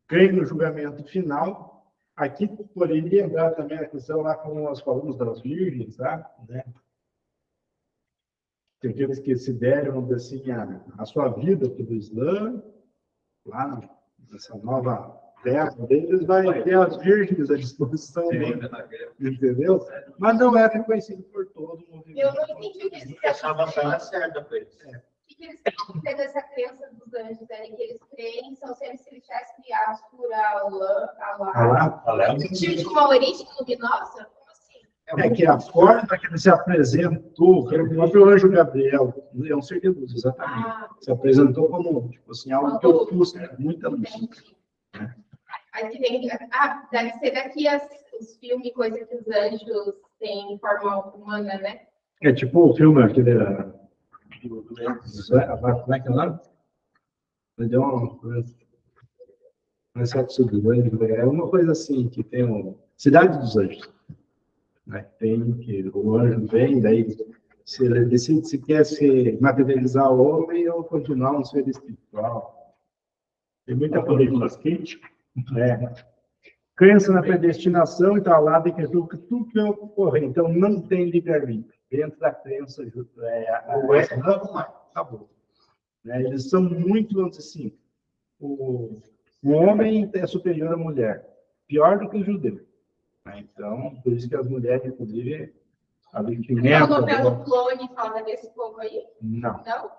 Creio no julgamento final. Aqui poderia entrar também a questão lá, como nós falamos das virgens, tá? Né? Tem aqueles que se deram assim, a sua vida pelo Islã, lá nessa nova terra deles, vai ter as virgens à disposição, entendeu? Mas não é reconhecido por todo o movimento. Eu não entendi o que eles Achava certa para eles. O que eles têm dessa crença dos anjos, né? Que eles creem, são seres celestiais criados por Alá. Existe uma origem luminosa? Como assim? É que a forma que ele se apresentou, o próprio anjo Gabriel, é um ser de luz, exatamente. Se apresentou como, tipo assim, algo que ofusca muita luz. Aí que vem, deve ser daqui os filmes, coisa que os anjos têm forma humana, né? É tipo o filme aquele... Como é que é o nome? Deu é uma coisa assim, que tem Cidade dos Anjos. Né? Tem que o anjo vem, daí se ele decide se quer se materializar o homem ou continuar um ser espiritual. Tem muita política quente. Crença na predestinação e está lá de que tudo que ocorrer. Então, não tem livre-arbítrio. Dentro da crença, acabou. Eles são muito, vamos dizer assim, o homem é superior à mulher, pior do que o judeu. Então, por isso que as mulheres, inclusive, a vestimenta... A novela Clone fala desse povo aí? Não. Não?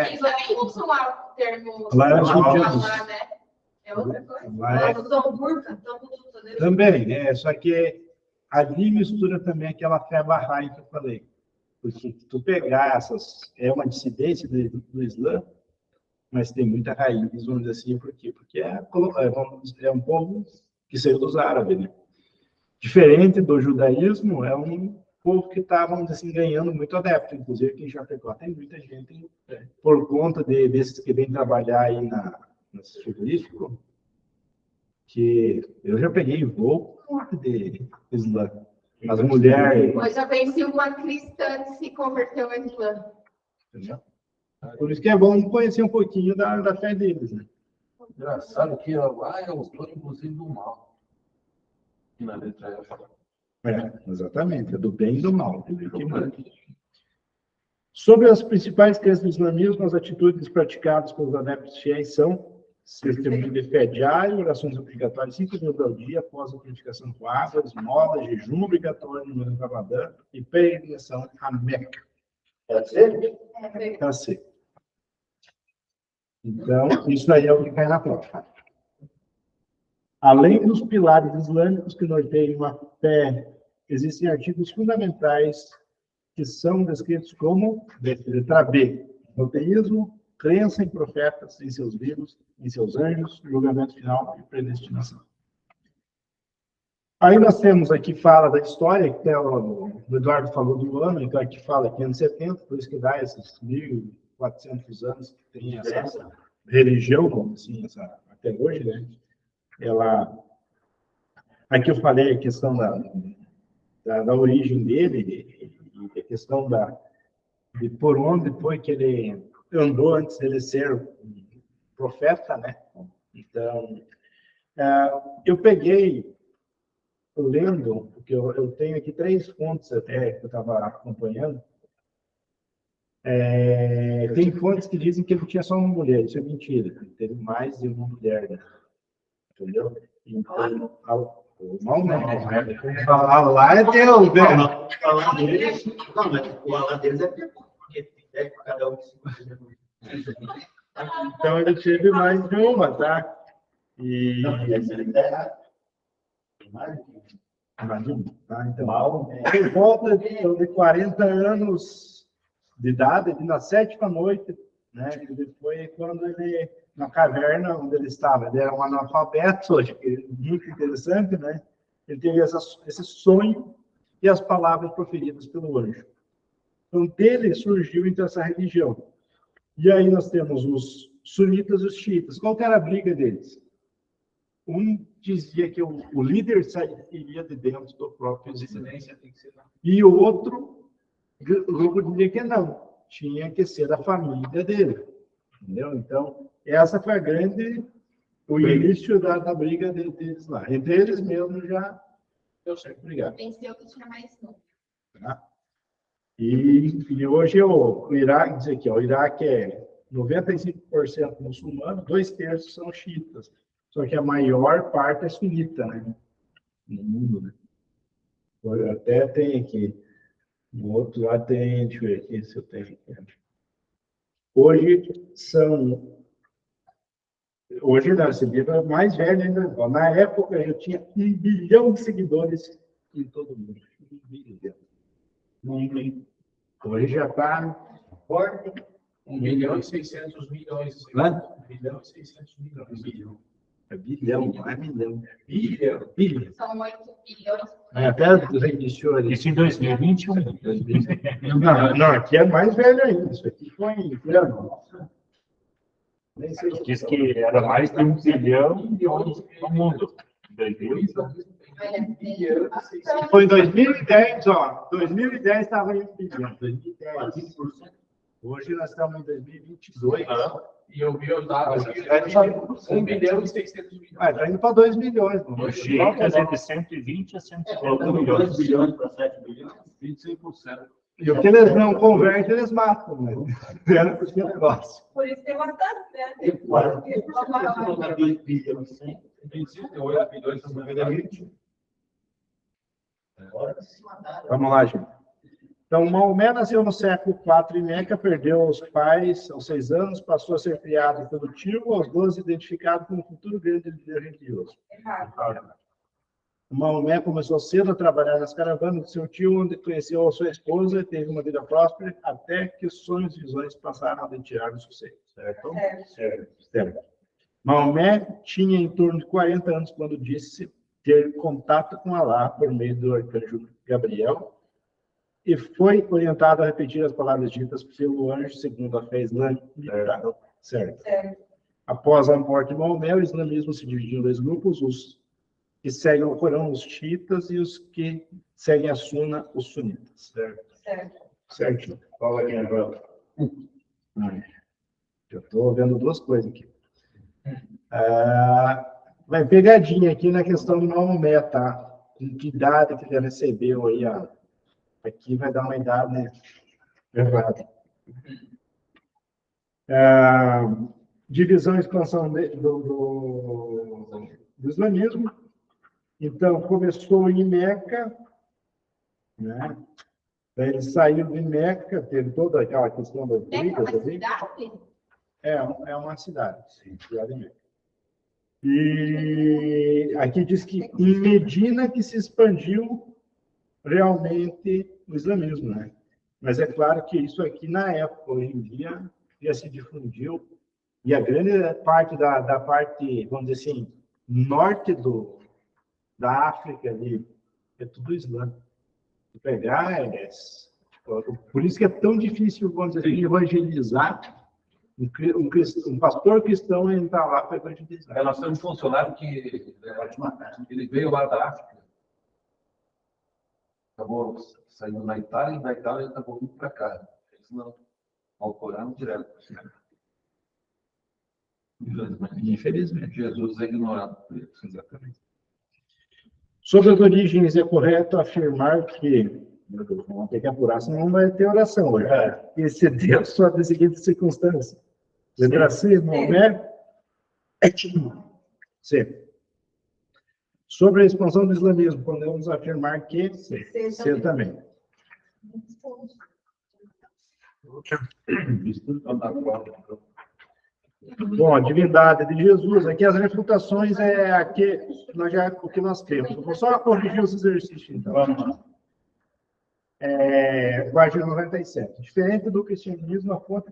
Eles nem usam lá o termo... Lá né? É outra coisa? Também, só que ali mistura também aquela fé Bahá'í que eu falei. Porque tu pegar é uma dissidência do Islã, mas tem muita raiz, vamos dizer assim, por quê? Porque é um povo que saiu dos árabes, né? Diferente do judaísmo, é um povo que está, vamos dizer assim, ganhando muito adepto. Inclusive, aqui em Chapecó tem muita gente, por conta desses que vêm trabalhar aí no frigorífico, que eu já peguei voo de Islã. As mulheres... Eu já conheci uma cristã que se converteu ao Islã. Entendeu? Por isso que é bom conhecer um pouquinho da fé deles, né? Engraçado que lá é o autor, inclusive, do mal. E na letra F. Exatamente, é do bem e do mal. Sobre as principais crenças do islamismo, as atitudes praticadas pelos adeptos fiéis são testemunho de fé diário, orações obrigatórias 5 vezes ao dia, após a purificação com água, esmola, jejum obrigatório no ano Ramadã e peregrinação a Meca. Pode ser? Tá certo. Então, isso aí é o que cai na prova. Além dos pilares islâmicos que norteiam a fé, existem artigos fundamentais que são descritos como letra B, monoteísmo, crença em profetas, em seus livros, em seus anjos, julgamento final e predestinação. Aí nós temos aqui, fala da história, que o Eduardo falou do ano, então aqui fala 570, por isso que dá esses 1.400 anos que tem essa religião, como assim, essa até hoje, né? Ela, aqui eu falei a questão da origem dele, e a questão de por onde foi que ele andou antes dele ser um profeta, né? Então, eu peguei, lendo, porque eu tenho aqui 3 fontes até que eu estava acompanhando. Tem fontes que dizem que ele tinha só uma mulher, isso é mentira. Ele teve mais de uma mulher, né? Entendeu? Então, não, lá é Deus, né? Falar deles, não, mas falar deles é porque é cada um. Então, ele teve mais de uma, tá? E... Não, ele está errado. Imagina, tá? Então, por volta de 40 anos de idade, ele na 7ª noite, né? Ele foi quando ele, na caverna onde ele estava, ele era um analfabeto, acho que muito interessante, né? Ele teve esse sonho e as palavras proferidas pelo anjo. Então, dele surgiu então essa religião. E aí nós temos os sunitas e os xiitas. Qual que era a briga deles? Um dizia que o líder sairia de dentro do próprio Dissidência tem que ser. e o outro grupo dizia que não, tinha que ser da família dele. Entendeu? Então, essa foi o início da briga deles lá. Entre eles mesmos já deu certo. Obrigado. Venceu que tinha mais número. Tá? E hoje o Iraque, diz aqui, o Iraque é 95% muçulmano, 2/3 são xiitas. Só que a maior parte é sunita, né? No mundo, né? Eu até tem aqui. No outro lado tem, deixa eu ver aqui se eu tenho aqui. Hoje não, esse livro é mais velho ainda. Na época eu tinha 1 bilhão de seguidores em todo o mundo. 1 bilhão. Hoje já está forte. 1.600.000.000. Quanto? 1.600.000.000. É bilhão, não é milhão. Bilhão. São 8 bilhões. Até reiniciou ali. Isso em 2021. Não, aqui é mais velho ainda. Isso aqui foi em ano. Nem sei. Diz que era mais de 1 bilhão no mundo. Foi em 2010, ó. 2010 estava em 1 bilhão. 2010. Hoje nós estamos em 2022. E eu vi os dados aqui. 1.600.000.000. Está indo para 2 bilhões. Os xiitas entre 120 a 150 milhões. 2 bilhões para 7 bilhões. 25%. E o que eles não convertem, eles matam, né? Era por esse negócio. Por isso tem bastante, né? Tem 2 bilhões, 100. 28 bilhões para 2020. Vamos lá, gente. Então, Maomé nasceu no século IV em Meca, perdeu os pais aos 6 anos, passou a ser criado pelo tio, aos 12, identificado como futuro grande líder religioso. Maomé começou cedo a trabalhar nas caravanas do seu tio, onde conheceu a sua esposa e teve uma vida próspera, até que os sonhos e visões passaram a tirar o sucesso. Certo? Certo. Maomé tinha em torno de 40 anos quando disse ter contato com Alá por meio do arcanjo Gabriel, e foi orientado a repetir as palavras ditas pelo anjo segundo a fé islâmica. Certo. Após a morte de Maomé, o islamismo se dividiu em 2 grupos, os que seguem o Corão, os xiitas, e os que seguem a Suna, os sunitas. Certo. Qual é que é agora? Eu estou vendo 2 coisas aqui. Vai pegadinha aqui na questão do Maomé, tá? Com que idade que ele recebeu aí, ó. Aqui vai dar uma idade, né? Errada. Divisão e expansão do islamismo. Então, começou em Meca, né? Daí ele saiu de Meca, teve toda aquela questão das brigas ali. É uma cidade, sim, cidade de Meca. E aqui diz que em Medina que se expandiu realmente o islamismo, né? Mas é claro que isso aqui, na época, hoje em dia, já se difundiu, e a grande parte da parte, vamos dizer assim, norte da África ali, é tudo islâmico. Pegar, por isso que é tão difícil, vamos dizer assim, evangelizar Um pastor cristão entrar lá para evangelizar. Nós temos um funcionário que ele veio lá da África, acabou saindo na Itália, e da Itália ele acabou vindo para cá. Eles não Alcorão direto. Infelizmente. Jesus é ignorado por eles. Exatamente. Sobre as origens, é correto afirmar que, meu Deus, vamos ter que apurar, senão não vai ter oração hoje. Esse Deus só das seguintes circunstâncias. Letra C, Maomé. C. Sobre a expansão do islamismo, podemos afirmar que C também. Bom, a divindade de Jesus, aqui as refutações é aqui, o que nós temos. Vou só corrigir os exercícios, então. Vamos lá. Página 97. Diferente do cristianismo, a fonte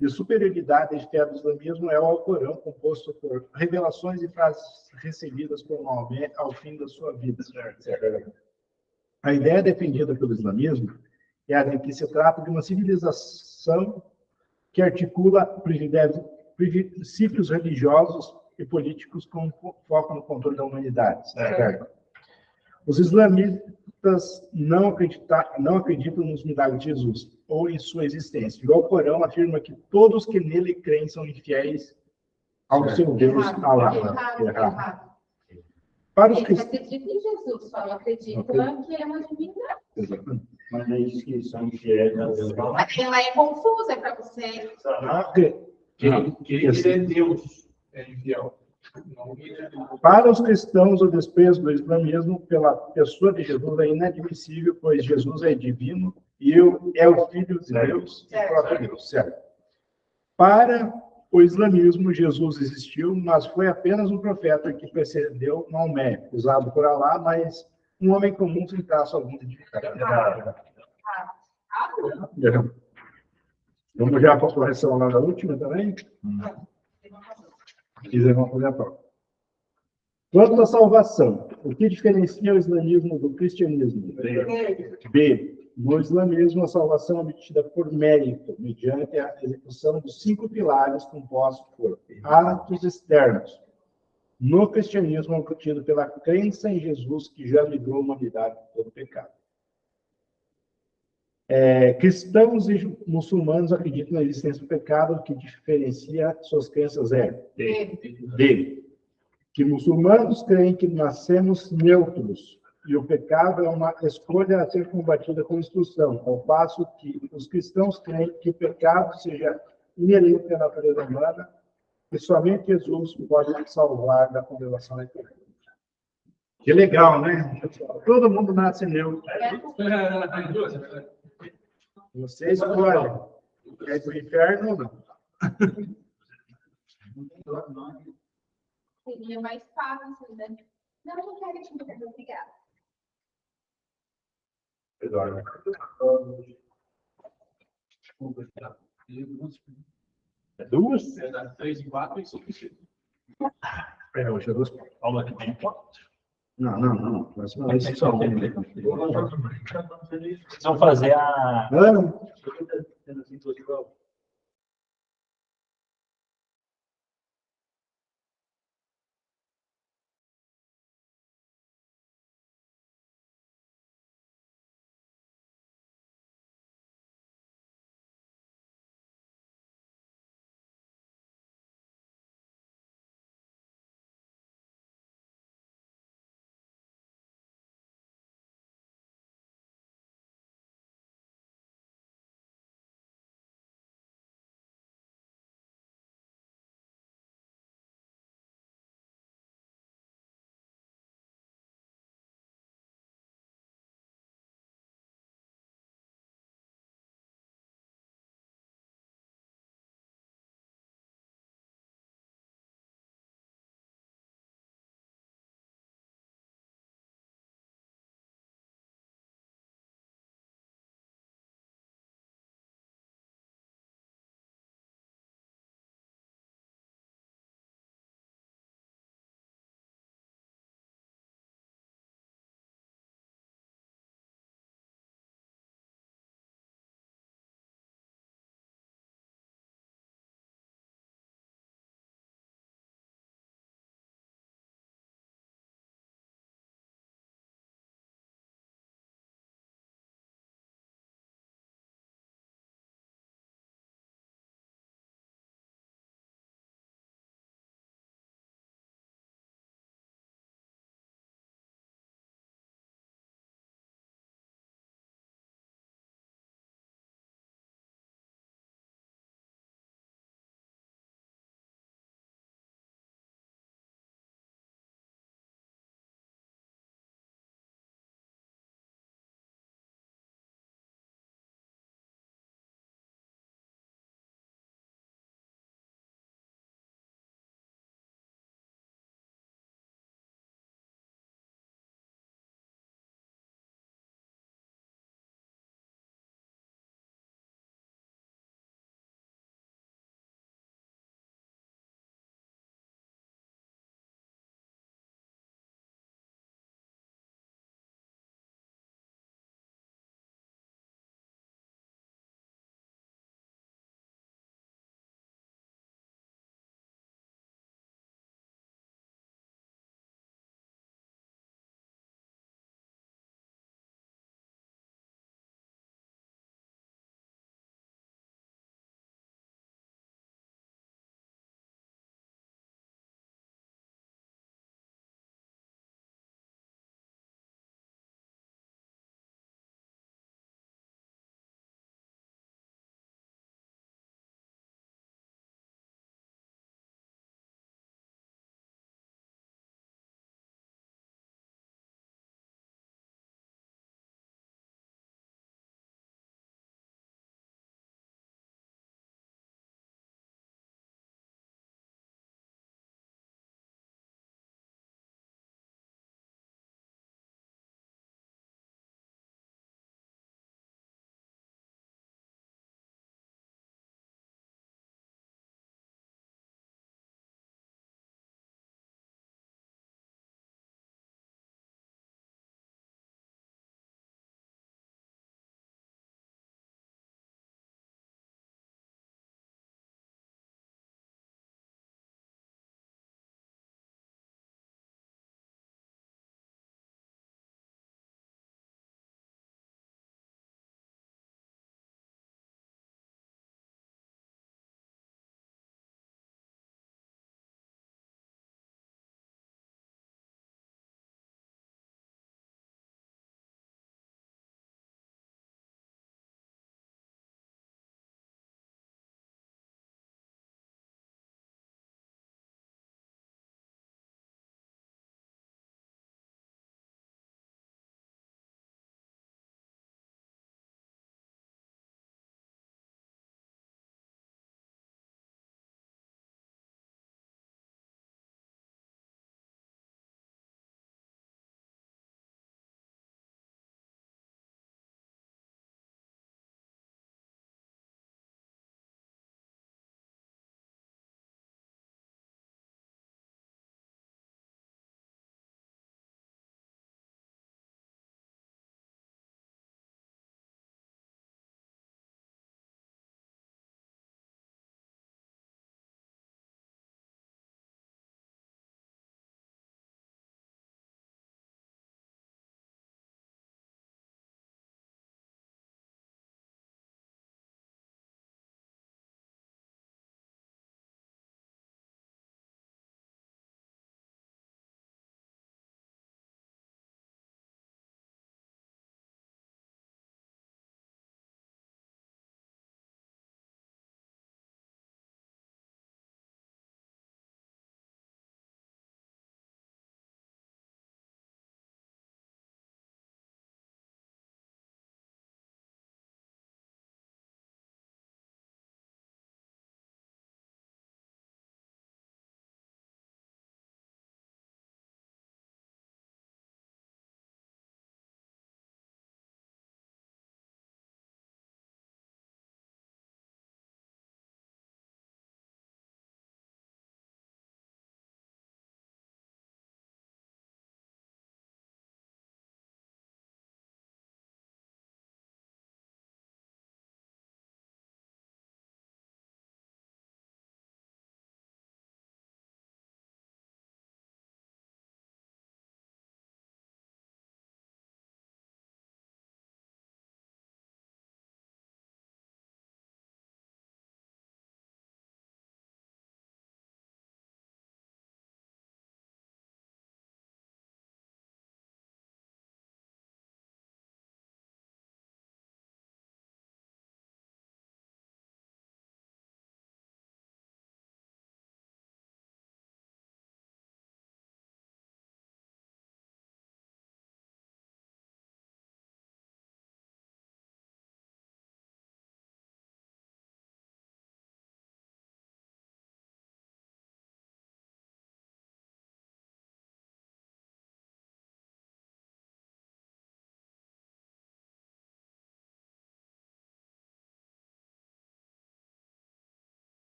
de superioridade de fé do islamismo é o Alcorão, composto por revelações e frases recebidas por Maomé ao fim da sua vida. A ideia defendida pelo islamismo é a de que se trata de uma civilização que articula princípios religiosos e políticos com foco no controle da humanidade. Certo? Os islamistas não acreditam nos milagres de Jesus ou em sua existência. E o Alcorão afirma que todos que nele creem são infiéis ao seu Deus Alá. Errado. Para os Eles cristãos. acreditam em Jesus, só não acreditam que ele é uma divindade. Exatamente. Mas é isso que são infiéis a Deus. Mas ela é confusa para você. Ele é Deus, é infiel. Para os cristãos, o desprezo do islamismo pela pessoa de Jesus é inadmissível, pois Jesus é divino e é o Filho de Deus e próprio Deus. Certo? Para o islamismo, Jesus existiu, mas foi apenas um profeta que precedeu Maomé, usado por Alá, mas um homem comum sem traço algum de diferença. Vamos já para a correção lá da última também? Vamos fazer a prova. Quanto à salvação, o que diferencia o islamismo do cristianismo? B. No islamismo, a salvação é obtida por mérito, mediante a execução dos 5 pilares compostos por atos externos. No cristianismo, é obtido pela crença em Jesus, que já livrou a humanidade de todo pecado. Cristãos e muçulmanos acreditam na existência do pecado, o que diferencia suas crenças é D. Que muçulmanos creem que nascemos neutros e o pecado é uma escolha a ser combatida com instrução, ao passo que os cristãos creem que o pecado seja inerente à natureza humana e somente Jesus pode salvar da condenação eterna. Que legal, né? Todo mundo nasce neutro. Você escolhe. É do inferno ou não? Seria mais fácil, né? Não, não quero te entender, obrigada. É duas? 3 e 4 e 5 e 6. Hoje é 2 pontos. Aula que tem 4. Não. Mas só um. Vocês vão fazer a. Não.